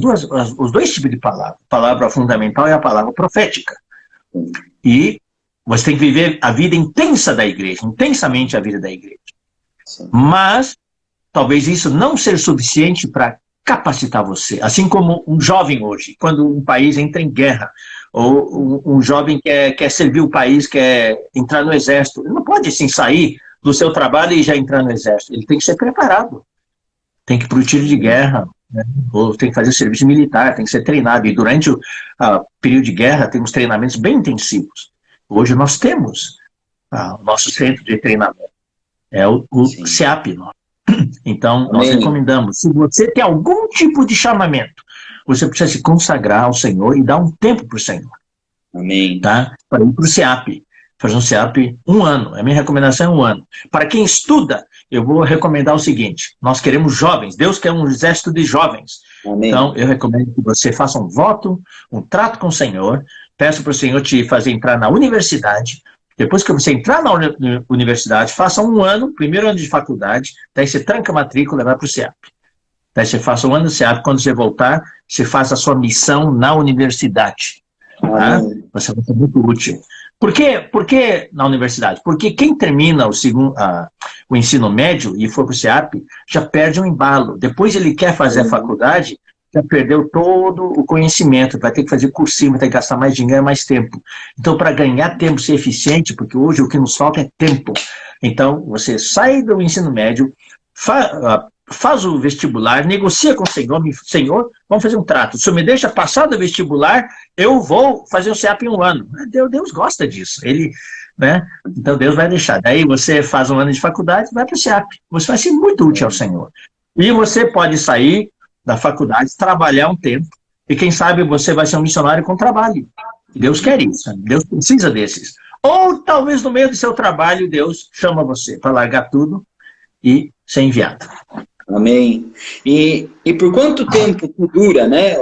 os dois tipos de palavra. A palavra fundamental e a palavra profética. E você tem que viver a vida intensa da igreja, intensamente a vida da igreja. Sim. Mas, talvez isso não seja suficiente para capacitar você. Assim como um jovem hoje, quando um país entra em guerra, ou um jovem quer servir o país, quer entrar no exército, ele não pode, assim, sair do seu trabalho e já entrar no exército. Ele tem que ser preparado. Tem que ir para o tiro de guerra, né? Ou tem que fazer serviço militar, tem que ser treinado. E durante o período de guerra, temos treinamentos bem intensivos. Hoje nós temos o nosso centro de treinamento. É o CEAP. Então, nós recomendamos, se você tem algum tipo de chamamento, você precisa se consagrar ao Senhor e dar um tempo para o Senhor. Amém. Tá? Para ir para o CEAP. Fazer um CEAP 1 ano. A minha recomendação é 1 ano. Para quem estuda, eu vou recomendar o seguinte: nós queremos jovens. Deus quer um exército de jovens. Amém. Então, eu recomendo que você faça um voto, um trato com o Senhor. Peço para o Senhor te fazer entrar na universidade. Depois que você entrar na universidade, faça 1 ano, primeiro ano de faculdade. Daí você tranca a matrícula e vai para o CEAP. Daí você faça 1 ano de CEAP. Quando você voltar, você faça a sua missão na universidade. Tá? Você vai ser muito útil. Por que na universidade? Porque quem termina o ensino médio e for para o CEAP, já perde um embalo. Depois ele quer fazer a faculdade, já perdeu todo o conhecimento, vai ter que fazer cursinho, vai ter que gastar mais dinheiro, mais tempo. Então, para ganhar tempo, ser eficiente, porque hoje o que nos falta é tempo. Então, você sai do ensino médio, faz o vestibular, negocia com o Senhor, Senhor, vamos fazer um trato. Se o Senhor me deixa passar do vestibular, eu vou fazer o CEAP em 1 ano. Deus gosta disso. Né? Então Deus vai deixar. Daí você faz 1 ano de faculdade, vai para o CEAP. Você vai ser muito útil ao Senhor. E você pode sair da faculdade, trabalhar um tempo, e quem sabe você vai ser um missionário com trabalho. Deus quer isso. Deus precisa desses. Ou talvez no meio do seu trabalho, Deus chama você para largar tudo e ser enviado. Amém. E por quanto tempo dura, né?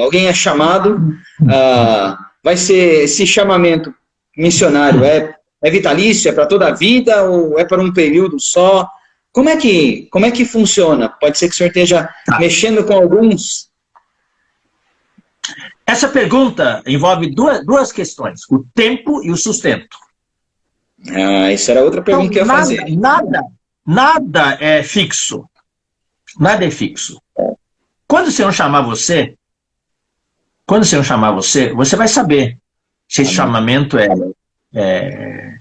Alguém é chamado, vai ser esse chamamento missionário, é vitalício, é para toda a vida ou é para um período só? Como é que funciona? Pode ser que o senhor esteja mexendo com alguns. Essa pergunta envolve duas questões, o tempo e o sustento. Isso era outra pergunta que eu ia fazer. Nada é fixo. Nada é fixo. Quando o Senhor chamar você, você vai saber se esse chamamento é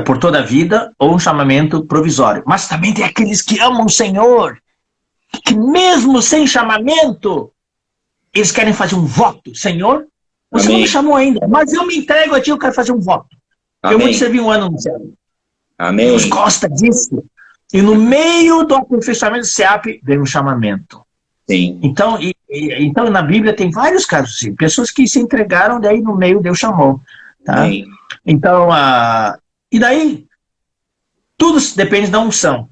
por toda a vida ou um chamamento provisório. Mas também tem aqueles que amam o Senhor, que mesmo sem chamamento, eles querem fazer um voto. Senhor, você não me chamou ainda, mas eu me entrego a ti, eu quero fazer um voto. Eu vou te servir 1 ano no céu. Amém. Deus gosta disso. E no meio do aperfeiçoamento do CEAP, vem um chamamento. Sim. Então, então, na Bíblia tem vários casos assim, pessoas que se entregaram, daí no meio Deus chamou. Tá? Então, e daí, tudo depende da unção.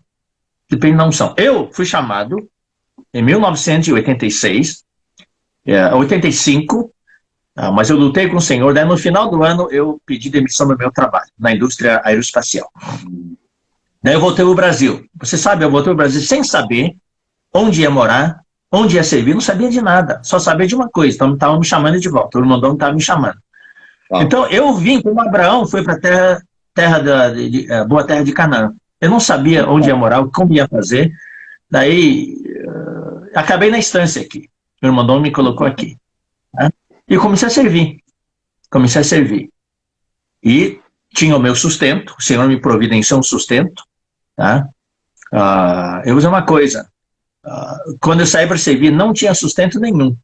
Depende da unção. Eu fui chamado em 1986, 85, mas eu lutei com o Senhor, daí no final do ano eu pedi demissão do meu trabalho, na indústria aeroespacial. Daí eu voltei ao Brasil. Você sabe, eu voltei ao Brasil sem saber onde ia morar, onde ia servir, não sabia de nada. Só sabia de uma coisa, então estavam me chamando de volta. O irmão estava me chamando. Então eu vim, como Abraão foi para a boa terra de Canaã. Eu não sabia onde ia morar, como ia fazer. Daí acabei na estância aqui. O irmão me colocou aqui. Né? E comecei a servir. Comecei a servir. E tinha o meu sustento, o Senhor me providenciou um sustento. Tá? Eu vou dizer uma coisa, quando eu saí para servir, não tinha sustento nenhum.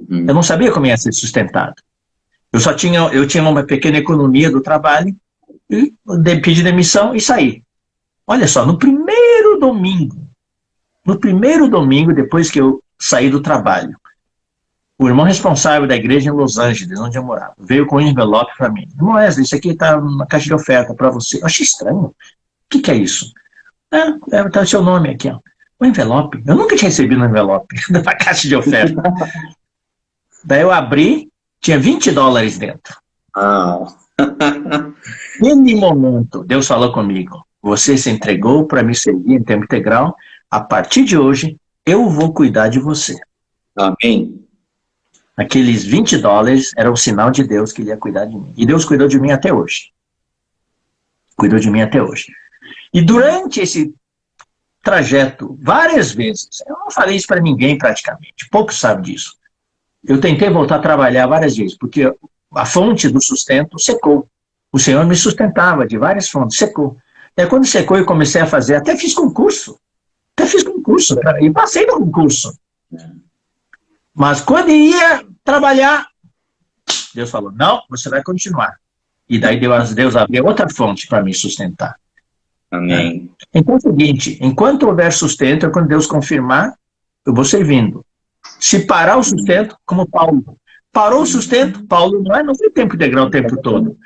Eu não sabia como ia ser sustentado. Eu tinha uma pequena economia do trabalho, e pedi demissão e saí. Olha só, no primeiro domingo, depois que eu saí do trabalho, o irmão responsável da igreja em Los Angeles, onde eu morava, veio com um envelope para mim. Irmão Wesley, isso aqui está na caixa de oferta para você. Eu achei estranho. O que é isso? Tá o seu nome aqui, ó. O envelope. Eu nunca tinha recebido um envelope da caixa de oferta. Daí eu abri, tinha $20 dentro. Nesse momento, Deus falou comigo: você se entregou para me servir em tempo integral, a partir de hoje, eu vou cuidar de você. Amém. Aqueles $20 era um sinal de Deus que ele ia cuidar de mim. E Deus cuidou de mim até hoje. Cuidou de mim até hoje. E durante esse trajeto, várias vezes, eu não falei isso para ninguém praticamente, poucos sabem disso. Eu tentei voltar a trabalhar várias vezes, porque a fonte do sustento secou. O Senhor me sustentava de várias fontes, secou. Daí quando secou eu comecei a fazer, até fiz concurso, e passei no concurso. Mas quando ia trabalhar, Deus falou: não, você vai continuar. E daí Deus abriu outra fonte para me sustentar. Amém. Então é o seguinte, enquanto houver sustento, quando Deus confirmar, eu vou servindo. Se parar o sustento, como Paulo. Parou o sustento, Paulo não foi tempo integral o tempo todo.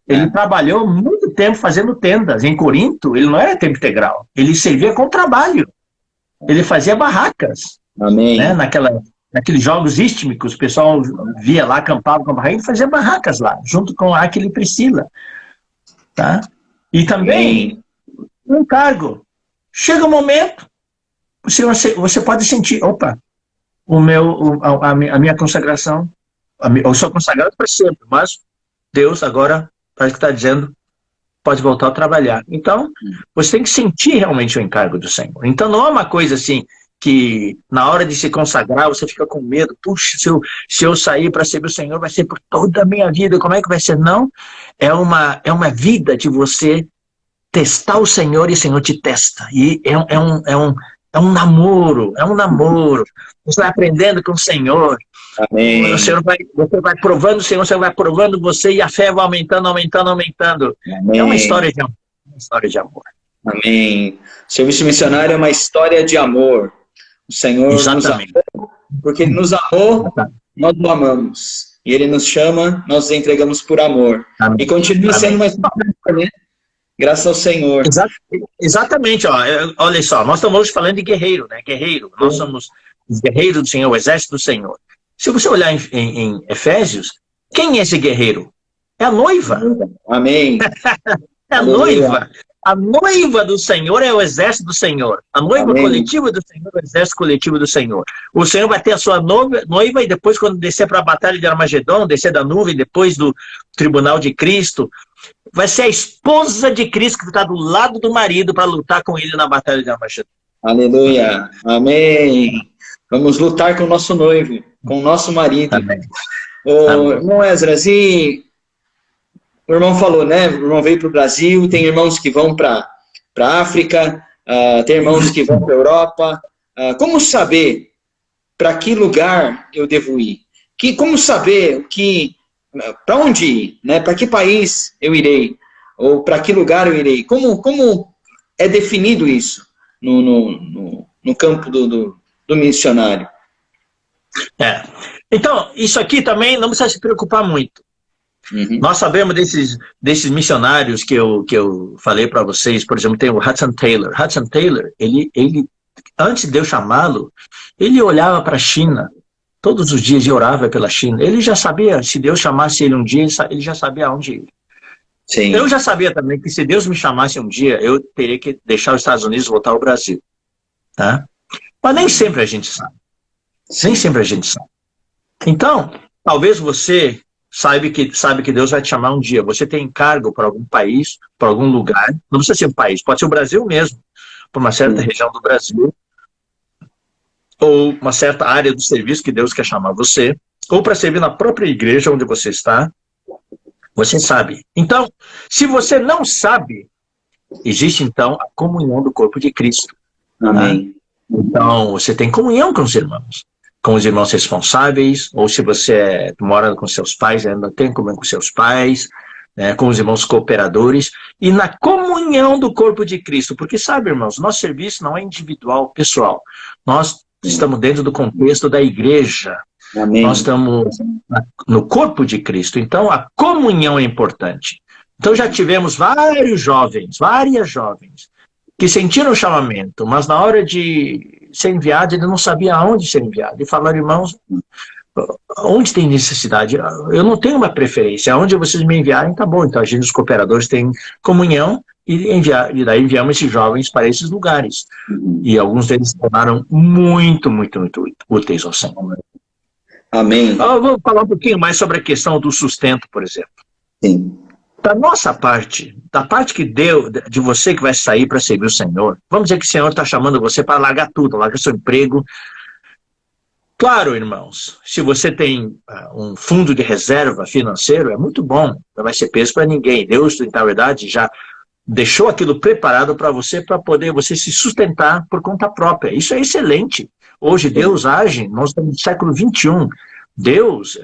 Ele trabalhou muito tempo fazendo tendas. Em Corinto, ele não era tempo integral. Ele servia com trabalho. Ele fazia barracas. Amém. Né? Naqueles jogos istmicos, o pessoal via lá, acampava com a barraca, ele fazia barracas lá, junto com Aquila e Priscila. Tá? E também, um cargo. Chega um momento, você pode sentir, opa, a minha consagração, eu sou consagrado para sempre, mas Deus agora parece que está dizendo, pode voltar a trabalhar. Então, você tem que sentir realmente o encargo do Senhor. Então, não é uma coisa assim, que na hora de se consagrar, você fica com medo, puxa, se eu sair para servir o Senhor, vai ser por toda a minha vida, como é que vai ser? Não, é uma vida de você testar o Senhor e o Senhor te testa. E é um namoro, Você vai aprendendo com o Senhor. Amém. Você vai provando o Senhor, você vai provando você e a fé vai aumentando. Amém. É uma história de amor. Amém. O serviço missionário é uma história de amor. O Senhor Exatamente. nos amou, porque Ele nos amou, nós o amamos. E Ele nos chama, nós nos entregamos por amor. Amém. E continua sendo uma história de amor, né? Graças ao Senhor. Exatamente, olha só, nós estamos hoje falando de guerreiro, né? Guerreiro, nós somos os guerreiros do Senhor, o exército do Senhor. Se você olhar em Efésios, quem é esse guerreiro? É a noiva. Amém. É a noiva. A noiva do Senhor é o exército do Senhor. A noiva Amém. coletiva do Senhor é o exército coletivo do Senhor. O Senhor vai ter a sua noiva e depois, quando descer para a batalha de Armagedon, descer da nuvem, depois do tribunal de Cristo, vai ser a esposa de Cristo que está do lado do marido para lutar com ele na batalha de Armagedon. Aleluia. Amém. Vamos lutar com o nosso noivo, com o nosso marido. Amém. Irmão Esdras, e o irmão falou, né? O irmão veio para o Brasil, tem irmãos que vão para a África, tem irmãos que vão para a Europa. Como saber para que lugar eu devo ir? Como saber para onde ir? Né? Para que país eu irei? Ou para que lugar eu irei? Como é definido isso no campo do missionário? Então, isso aqui também não precisa se preocupar muito. Uhum. Nós sabemos desses missionários que eu falei para vocês, por exemplo, tem o Hudson Taylor. Hudson Taylor, ele antes de eu chamá-lo, ele olhava para a China todos os dias e orava pela China. Ele já sabia, se Deus chamasse ele um dia, ele já sabia aonde ir. Sim. Eu já sabia também que se Deus me chamasse um dia, eu teria que deixar os Estados Unidos e voltar ao Brasil. Tá? Mas nem sempre a gente sabe. Nem sempre a gente sabe. Então, talvez você sabe que Deus vai te chamar um dia. Você tem encargo para algum país, para algum lugar. Não precisa ser um país, pode ser o Brasil mesmo, para uma certa região do Brasil, ou uma certa área do serviço que Deus quer chamar você. ou para servir na própria igreja onde você está, você sabe. Então, se você não sabe, existe então a comunhão do corpo de Cristo. Amém. Tá? Então, você tem comunhão com os irmãos responsáveis, ou se você mora com seus pais, ainda tem comunhão com seus pais, né, com os irmãos cooperadores, e na comunhão do corpo de Cristo. Porque, sabe, irmãos, nosso serviço não é individual, pessoal. Nós estamos dentro do contexto da igreja. Amém. Nós estamos no corpo de Cristo. Então, a comunhão é importante. Então, já tivemos várias jovens, que sentiram o chamamento, mas na hora de ser enviado, ele não sabia aonde ser enviado. E falaram, irmãos, onde tem necessidade? Eu não tenho uma preferência. Aonde vocês me enviarem, tá bom. Então, a gente, os cooperadores, tem comunhão e daí enviamos esses jovens para esses lugares. E alguns deles se tornaram muito, muito, muito úteis ao Senhor. Amém. Eu vou falar um pouquinho mais sobre a questão do sustento, por exemplo. Sim. Da nossa parte, da parte que deu, de você que vai sair para servir o Senhor, vamos dizer que o Senhor está chamando você para largar tudo, largar seu emprego. Claro, irmãos, se você tem um fundo de reserva financeiro, é muito bom, não vai ser peso para ninguém. Deus, na verdade, já deixou aquilo preparado para poder você se sustentar por conta própria. Isso é excelente. Hoje Deus age, nós estamos no século XXI. Deus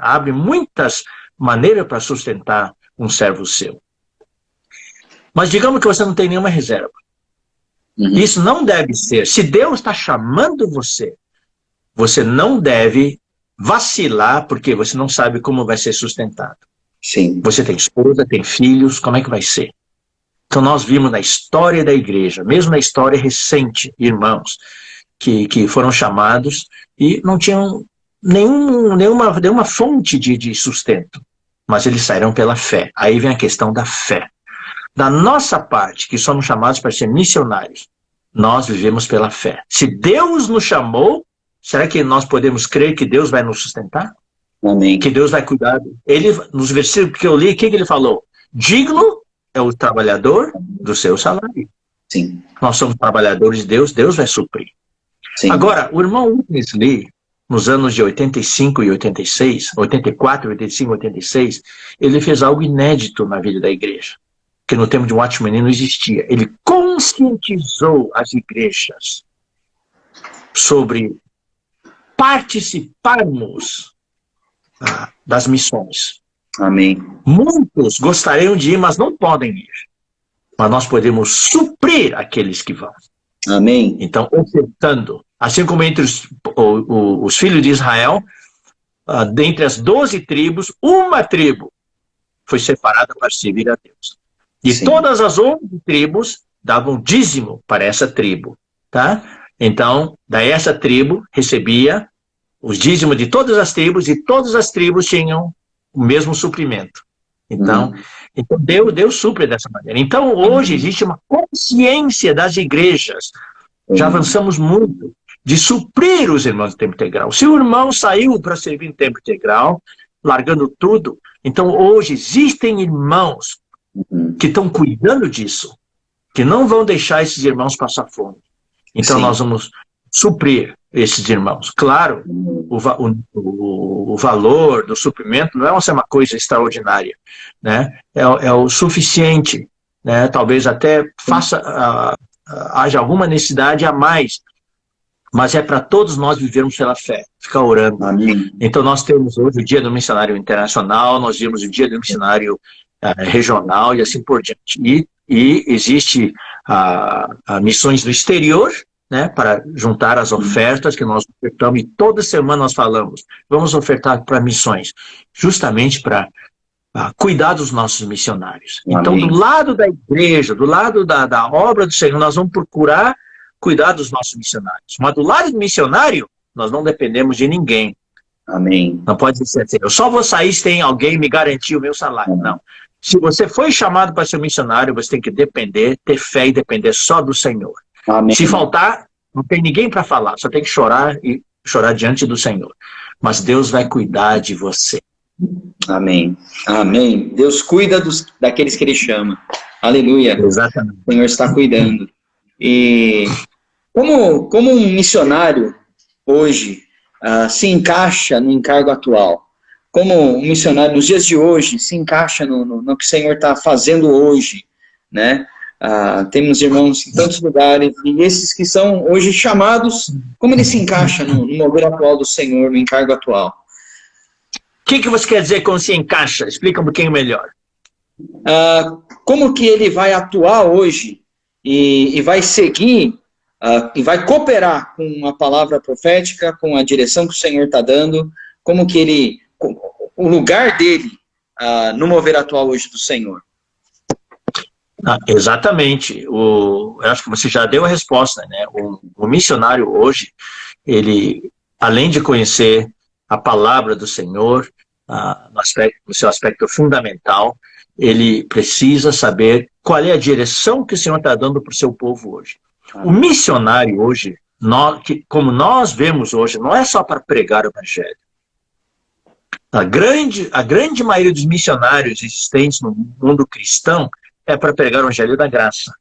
abre muitas maneiras para sustentar um servo seu. Mas digamos que você não tem nenhuma reserva. Isso não deve ser. Se Deus está chamando você, você não deve vacilar, porque você não sabe como vai ser sustentado. Sim. Você tem esposa, tem filhos, como é que vai ser? Então nós vimos na história da igreja, mesmo na história recente, irmãos, que foram chamados e não tinham nenhuma fonte de sustento. Mas eles saíram pela fé. Aí vem a questão da fé. Da nossa parte, que somos chamados para ser missionários, nós vivemos pela fé. Se Deus nos chamou, será que nós podemos crer que Deus vai nos sustentar? Amém. Que Deus vai cuidar? Ele, nos versículos que eu li, o que ele falou? Digno é o trabalhador do seu salário. Sim. Nós somos trabalhadores de Deus, Deus vai suprir. Sim. Agora, o irmão Wesley, nos anos de 85 e 86, 84, 85 e 86, ele fez algo inédito na vida da igreja, que no tempo de Watchman não existia. Ele conscientizou as igrejas sobre participarmos das missões. Amém. Muitos gostariam de ir, mas não podem ir. Mas nós podemos suprir aqueles que vão. Amém. Então, ofertando, assim como entre os filhos de Israel, dentre as 12 tribos, uma tribo foi separada para servir a Deus. E Sim. todas as 11 tribos davam dízimo para essa tribo. Tá? Então, daí essa tribo recebia os dízimos de todas as tribos e todas as tribos tinham o mesmo suprimento. Então, Deus supre dessa maneira. Então, hoje existe uma consciência das igrejas, já avançamos muito, de suprir os irmãos de tempo integral. Se o irmão saiu para servir em tempo integral, largando tudo, então hoje existem irmãos que estão cuidando disso, que não vão deixar esses irmãos passar fome. Então, nós vamos suprir esses irmãos. Claro, o valor do suprimento não é uma coisa extraordinária, né? É o suficiente, né? Talvez até haja alguma necessidade a mais, mas é para todos nós vivermos pela fé, ficar orando. Amém. Então nós temos hoje o Dia do Missionário Internacional, nós vimos o Dia do Missionário Regional e assim por diante. E existe missões no exterior, né, para juntar as ofertas que nós ofertamos, e toda semana nós falamos, vamos ofertar para missões, justamente para cuidar dos nossos missionários. Amém. Então, do lado da igreja, do lado da obra do Senhor, nós vamos procurar cuidar dos nossos missionários. Mas do lado do missionário, nós não dependemos de ninguém. Amém. Não pode dizer assim, eu só vou sair se tem alguém me garantir o meu salário. Não. Se você foi chamado para ser missionário, você tem que depender, ter fé e depender só do Senhor. Amém. Se faltar, não tem ninguém para falar, só tem que chorar e chorar diante do Senhor. Mas Deus vai cuidar de você. Amém. Amém. Deus cuida daqueles que Ele chama. Aleluia. Exatamente. O Senhor está cuidando. E como um missionário, hoje, se encaixa no encargo atual? Como um missionário nos dias de hoje se encaixa no que o Senhor está fazendo hoje, né? Temos irmãos em tantos lugares, e esses que são hoje chamados, como ele se encaixa no mover atual do Senhor, no encargo atual? O que você quer dizer com se encaixa? Explica um pouquinho melhor. Como que ele vai atuar hoje e vai seguir e vai cooperar com a palavra profética, com a direção que o Senhor está dando, como que o lugar dele no mover atual hoje do Senhor? Exatamente. Eu acho que você já deu a resposta, né? O missionário hoje, ele, além de conhecer a palavra do Senhor, no seu aspecto fundamental, ele precisa saber qual é a direção que o Senhor está dando para o seu povo hoje. O missionário hoje, como nós vemos hoje, não é só para pregar o evangelho. A grande maioria dos missionários existentes no mundo cristão é para pregar o evangelho da graça.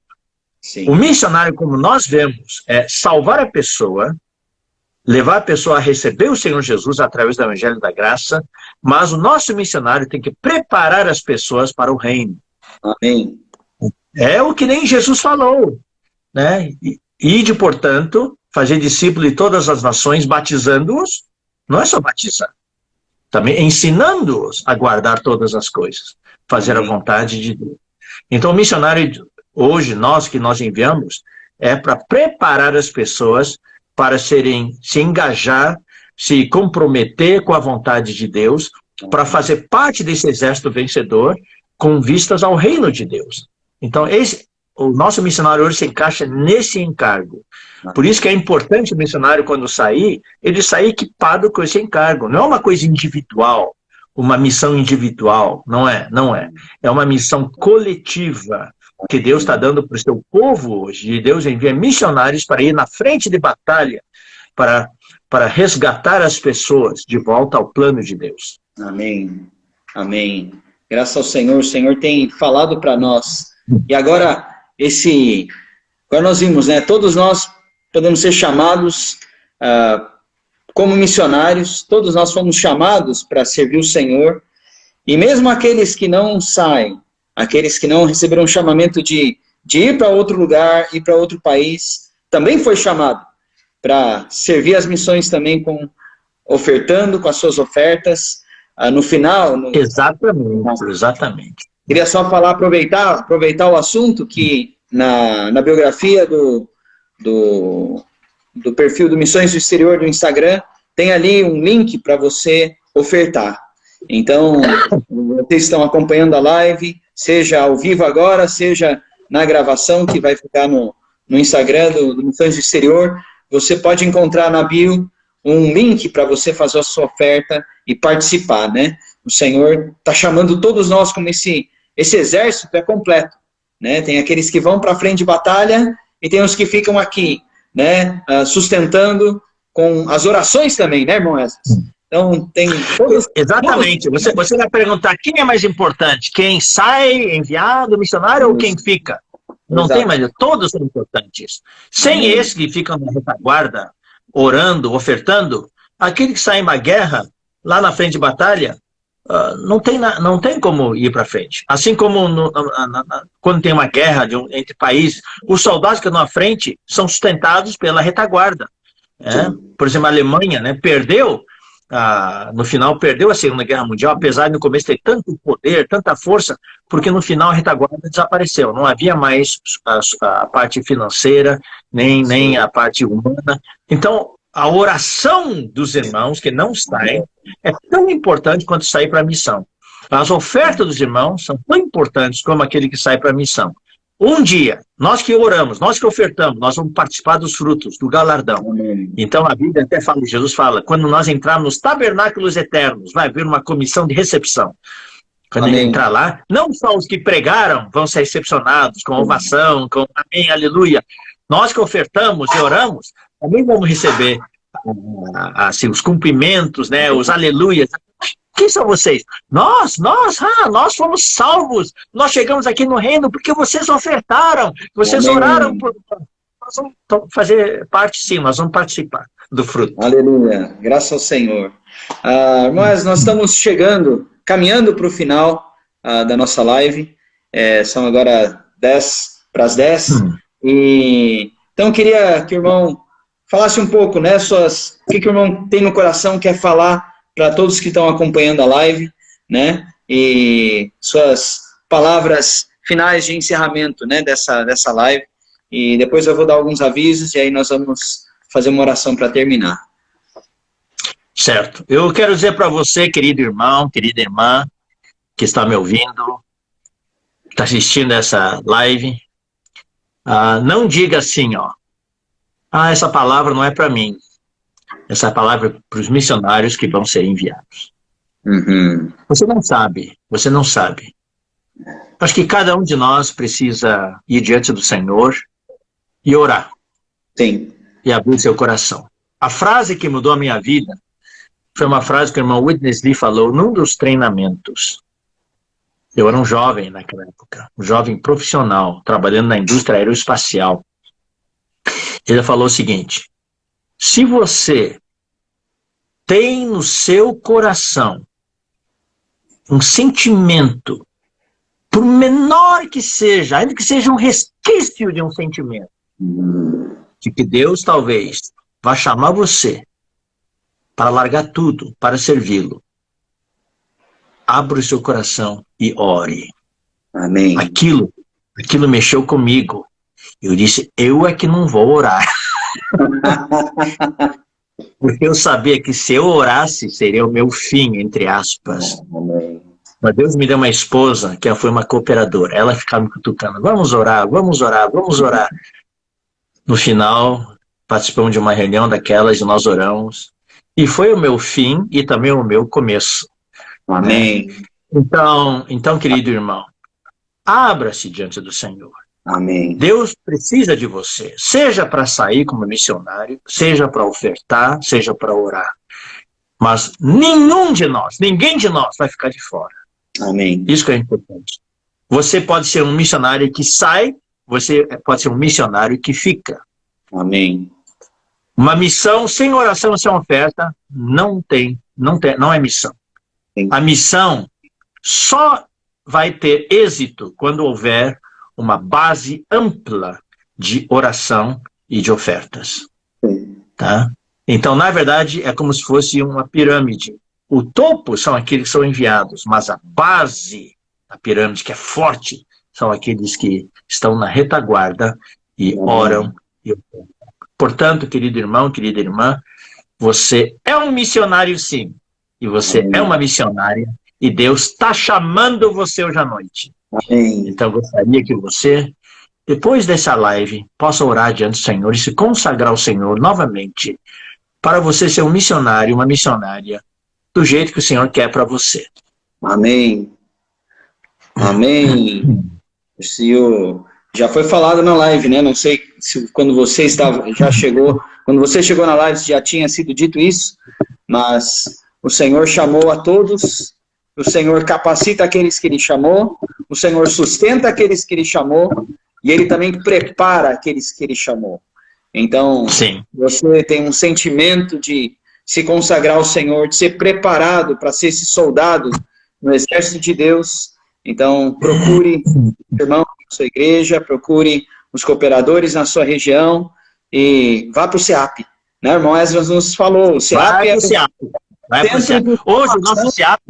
Sim. O missionário, como nós vemos, é salvar a pessoa, levar a pessoa a receber o Senhor Jesus através do evangelho da graça, mas o nosso missionário tem que preparar as pessoas para o reino. Amém. É o que nem Jesus falou, né? Ide, portanto, fazer discípulo de todas as nações, batizando-os, não é só batizar, também ensinando-os a guardar todas as coisas, fazer a vontade de Deus. Então, o missionário, hoje, que nós enviamos, é para preparar as pessoas para se engajar, se comprometer com a vontade de Deus, para fazer parte desse exército vencedor, com vistas ao reino de Deus. Então, o nosso missionário hoje se encaixa nesse encargo. Por isso que é importante o missionário, quando sair, ele sair equipado com esse encargo. Não é uma coisa individual, uma missão individual, não é. É uma missão coletiva que Deus está dando para o seu povo hoje. E Deus envia missionários para ir na frente de batalha, para resgatar as pessoas de volta ao plano de Deus. Amém. Amém. Graças ao Senhor, o Senhor tem falado para nós. E agora nós vimos, né? Todos nós podemos ser chamados como missionários, todos nós fomos chamados para servir o Senhor, e mesmo aqueles que não saem, aqueles que não receberam o chamamento de ir para outro lugar, ir para outro país, também foi chamado para servir as missões também, ofertando com as suas ofertas, no final... Exatamente. Queria só aproveitar o assunto que na biografia do perfil do Missões do Exterior do Instagram, tem ali um link para você ofertar. Então, vocês estão acompanhando a live, seja ao vivo agora, seja na gravação que vai ficar no Instagram do Missões do Exterior, você pode encontrar na bio um link para você fazer a sua oferta e participar, né? O Senhor está chamando todos nós, como esse exército é completo, né? Tem aqueles que vão para a frente de batalha e tem os que ficam aqui, né, sustentando com as orações também, né, irmão Esdras? Então, tem... Exatamente. Você vai perguntar quem é mais importante, quem sai, enviado, missionário, ou quem fica? Não tem mais, todos são importantes. Sem esses que ficam na retaguarda, orando, ofertando, aquele que sai em uma guerra, lá na frente de batalha, não tem como ir para frente. Assim como quando tem uma guerra entre países, os soldados que estão na frente são sustentados pela retaguarda. Por exemplo, a Alemanha, né, no final perdeu a Segunda Guerra Mundial, apesar de no começo ter tanto poder, tanta força, porque no final a retaguarda desapareceu. Não havia mais a parte financeira, nem a parte humana. Então, a oração dos irmãos que não saem é tão importante quanto sair para a missão. As ofertas dos irmãos são tão importantes como aquele que sai para a missão. Um dia, nós que oramos, nós que ofertamos, nós vamos participar dos frutos, do galardão. Então a Bíblia até fala, Jesus fala, quando nós entrarmos nos tabernáculos eternos, vai haver uma comissão de recepção. Quando ele entrar lá, não só os que pregaram vão ser recepcionados com ovação, com amém, aleluia. Nós que ofertamos e oramos, também vamos receber assim, os cumprimentos, né, os aleluias. Quem são vocês? Nós fomos salvos. Nós chegamos aqui no reino porque vocês ofertaram, vocês oraram por nós. Nós vamos fazer parte, sim, nós vamos participar. do fruto. Aleluia, graças ao Senhor. Irmãos, nós estamos caminhando para o final da nossa live. São agora 10 para as 10. Então, eu queria que o irmão falasse um pouco, né, o que o irmão tem no coração, quer falar para todos que estão acompanhando a live, né, e suas palavras finais de encerramento, né, dessa live. E depois eu vou dar alguns avisos e aí nós vamos fazer uma oração para terminar. Certo. Eu quero dizer para você, querido irmão, querida irmã, que está me ouvindo, está assistindo essa live, não diga assim, essa palavra não é para mim. Essa palavra é para os missionários que vão ser enviados. Você não sabe, você não sabe. Acho que cada um de nós precisa ir diante do Senhor e orar. Sim. E abrir seu coração. A frase que mudou a minha vida foi uma frase que o irmão Witness Lee falou num dos treinamentos. Eu era um jovem naquela época, um jovem profissional, trabalhando na indústria aeroespacial. Ele falou o seguinte: se você tem no seu coração um sentimento, por menor que seja, ainda que seja um resquício de um sentimento, de que Deus talvez vá chamar você para largar tudo, para servi-lo, abra o seu coração e ore. Amém. Aquilo mexeu comigo. Eu disse, eu é que não vou orar. Porque eu sabia que se eu orasse, seria o meu fim, entre aspas. Amém. Mas Deus me deu uma esposa, que foi uma cooperadora. Ela ficava me cutucando, vamos orar, vamos orar, vamos orar. No final, participamos de uma reunião daquelas e nós oramos. E foi o meu fim e também o meu começo. Amém. Então, querido irmão, abra-se diante do Senhor. Amém. Deus precisa de você, seja para sair como missionário, seja para ofertar, seja para orar. Mas ninguém de nós vai ficar de fora. Amém. Isso que é importante. Você pode ser um missionário que sai, você pode ser um missionário que fica. Amém. Uma missão sem oração, sem oferta, não é missão. Sim. A missão só vai ter êxito quando houver uma base ampla de oração e de ofertas. Sim. Tá? Então, na verdade, é como se fosse uma pirâmide. O topo são aqueles que são enviados, mas a base da pirâmide, que é forte, são aqueles que estão na retaguarda e oram. Portanto, querido irmão, querida irmã, você é um missionário sim, e você é uma missionária, e Deus está chamando você hoje à noite. Amém. Então, eu gostaria que você, depois dessa live, possa orar diante do Senhor e se consagrar ao Senhor novamente, para você ser um missionário, uma missionária, do jeito que o Senhor quer para você. Amém. Amém. Senhor, já foi falado na live, né? Não sei se quando você quando você chegou na live já tinha sido dito isso, mas o Senhor chamou a todos, o Senhor capacita aqueles que Ele chamou, o Senhor sustenta aqueles que Ele chamou, e Ele também prepara aqueles que Ele chamou. Então, sim, você tem um sentimento de se consagrar ao Senhor, de ser preparado para ser esse soldado no exército de Deus. Então, procure, irmão, na sua igreja, procure os cooperadores na sua região e vá para o SEAP. Né, irmão Esdras nos falou, o SEAP é... Vai pro SEAP. Hoje, o nosso SEAP,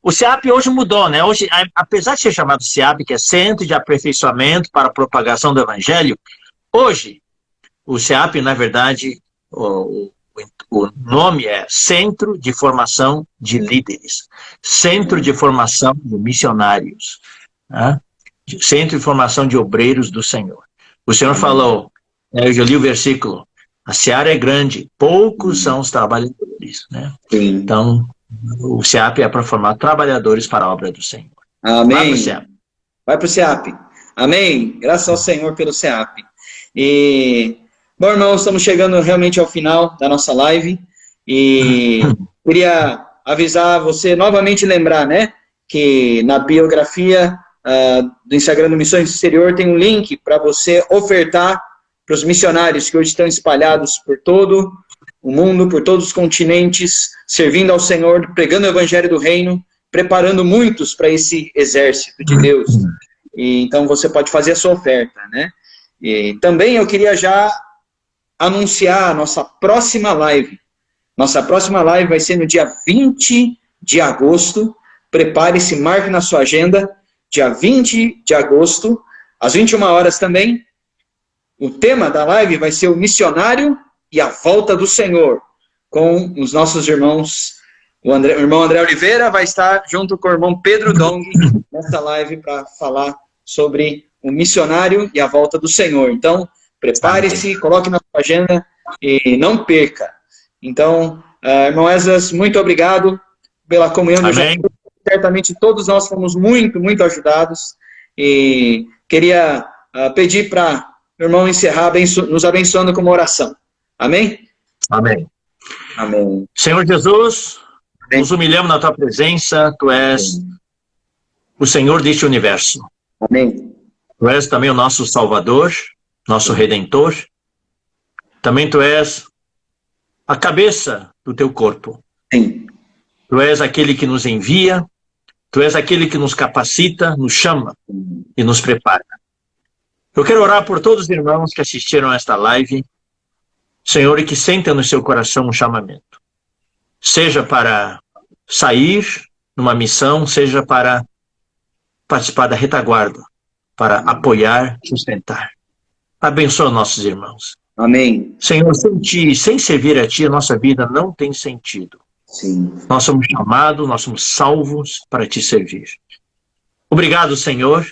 o SEAP hoje mudou, né? Hoje, apesar de ser chamado SEAP, que é Centro de Aperfeiçoamento para a Propagação do Evangelho, hoje, o SEAP, na verdade, o nome é Centro de Formação de Líderes, Centro de Formação de Missionários, né? Centro de Formação de Obreiros do Senhor. O Senhor falou, eu já li o versículo, a seara é grande, poucos são os trabalhadores, né? Então, o SEAP é para formar trabalhadores para a obra do Senhor. Amém. Vai para o SEAP. Amém. Graças ao Senhor pelo SEAP. E... Bom, irmão, estamos chegando realmente ao final da nossa live e queria avisar você, novamente lembrar, né, que na biografia do Instagram do Missões do Exterior tem um link para você ofertar para os missionários que hoje estão espalhados por todo o mundo, por todos os continentes, servindo ao Senhor, pregando o evangelho do reino, preparando muitos para esse exército de Deus. E, então você pode fazer a sua oferta, né? E também eu queria já anunciar a nossa próxima live. Nossa próxima live vai ser no dia 20 de agosto. Prepare-se, marque na sua agenda, dia 20 de agosto, às 21 horas também. O tema da live vai ser o missionário e a volta do Senhor, com os nossos irmãos. O irmão André Oliveira vai estar junto com o irmão Pedro Dong nessa live para falar sobre o missionário e a volta do Senhor. Então, prepare-se, coloque na sua agenda e não perca. Então, irmão Esdras, muito obrigado pela comunhão. Certamente todos nós fomos muito, muito ajudados. E queria pedir para o irmão encerrar nos abençoando com uma oração. Amém? Amém. Amém. Senhor Jesus, Amém. Nos humilhamos na tua presença, tu és o Senhor deste universo. Amém. Tu és também o nosso Salvador, nosso Redentor. Também tu és a cabeça do teu corpo. Sim. Tu és aquele que nos envia, tu és aquele que nos capacita, nos chama e nos prepara. Eu quero orar por todos os irmãos que assistiram a esta live, Senhor, e que sentem no seu coração um chamamento. Seja para sair numa missão, seja para participar da retaguarda, para apoiar, sustentar. Abençoa nossos irmãos. Amém. Senhor, sem ti, sem servir a ti, a nossa vida não tem sentido. Sim. Nós somos chamados, nós somos salvos para te servir. Obrigado, Senhor,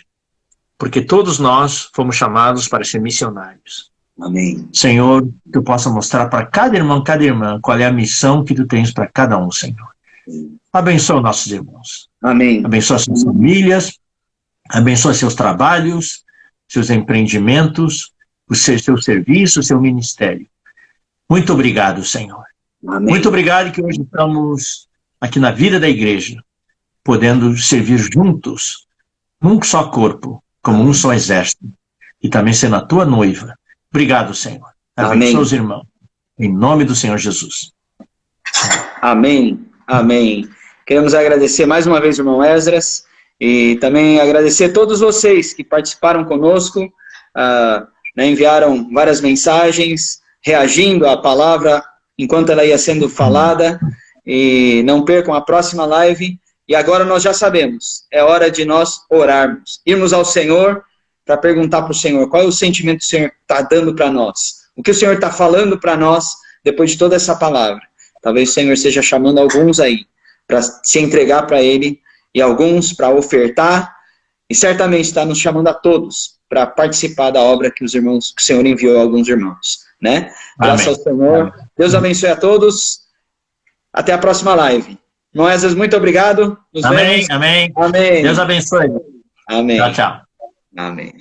porque todos nós fomos chamados para ser missionários. Amém. Senhor, que tu possa mostrar para cada irmão, cada irmã, qual é a missão que tu tens para cada um, Senhor. Abençoa nossos irmãos. Amém. Abençoa suas famílias, abençoa seus trabalhos, seus empreendimentos, o seu serviço, o seu ministério. Muito obrigado, Senhor. Amém. Muito obrigado que hoje estamos aqui na vida da igreja, podendo servir juntos, num só corpo, como um só exército, e também sendo a tua noiva. Obrigado, Senhor. Abençoa os irmãos. Em nome do Senhor Jesus. Amém. Amém. Queremos agradecer mais uma vez, irmão Esdras, e também agradecer a todos vocês que participaram conosco, enviaram várias mensagens, reagindo à palavra enquanto ela ia sendo falada, e não percam a próxima live. E agora nós já sabemos, é hora de nós orarmos, irmos ao Senhor para perguntar para o Senhor qual é o sentimento que o Senhor está dando para nós, o que o Senhor está falando para nós depois de toda essa palavra. Talvez o Senhor esteja chamando alguns aí para se entregar para Ele, e alguns para ofertar, e certamente está nos chamando a todos para participar da obra que os irmãos, que o Senhor enviou a alguns irmãos, né? Graças ao Senhor. Amém. Deus abençoe a todos. Até a próxima live. Irmão Esdras, muito obrigado. Nos amém, vemos. Amém. Amém. Deus abençoe. Amém. Tchau, tchau. Amém.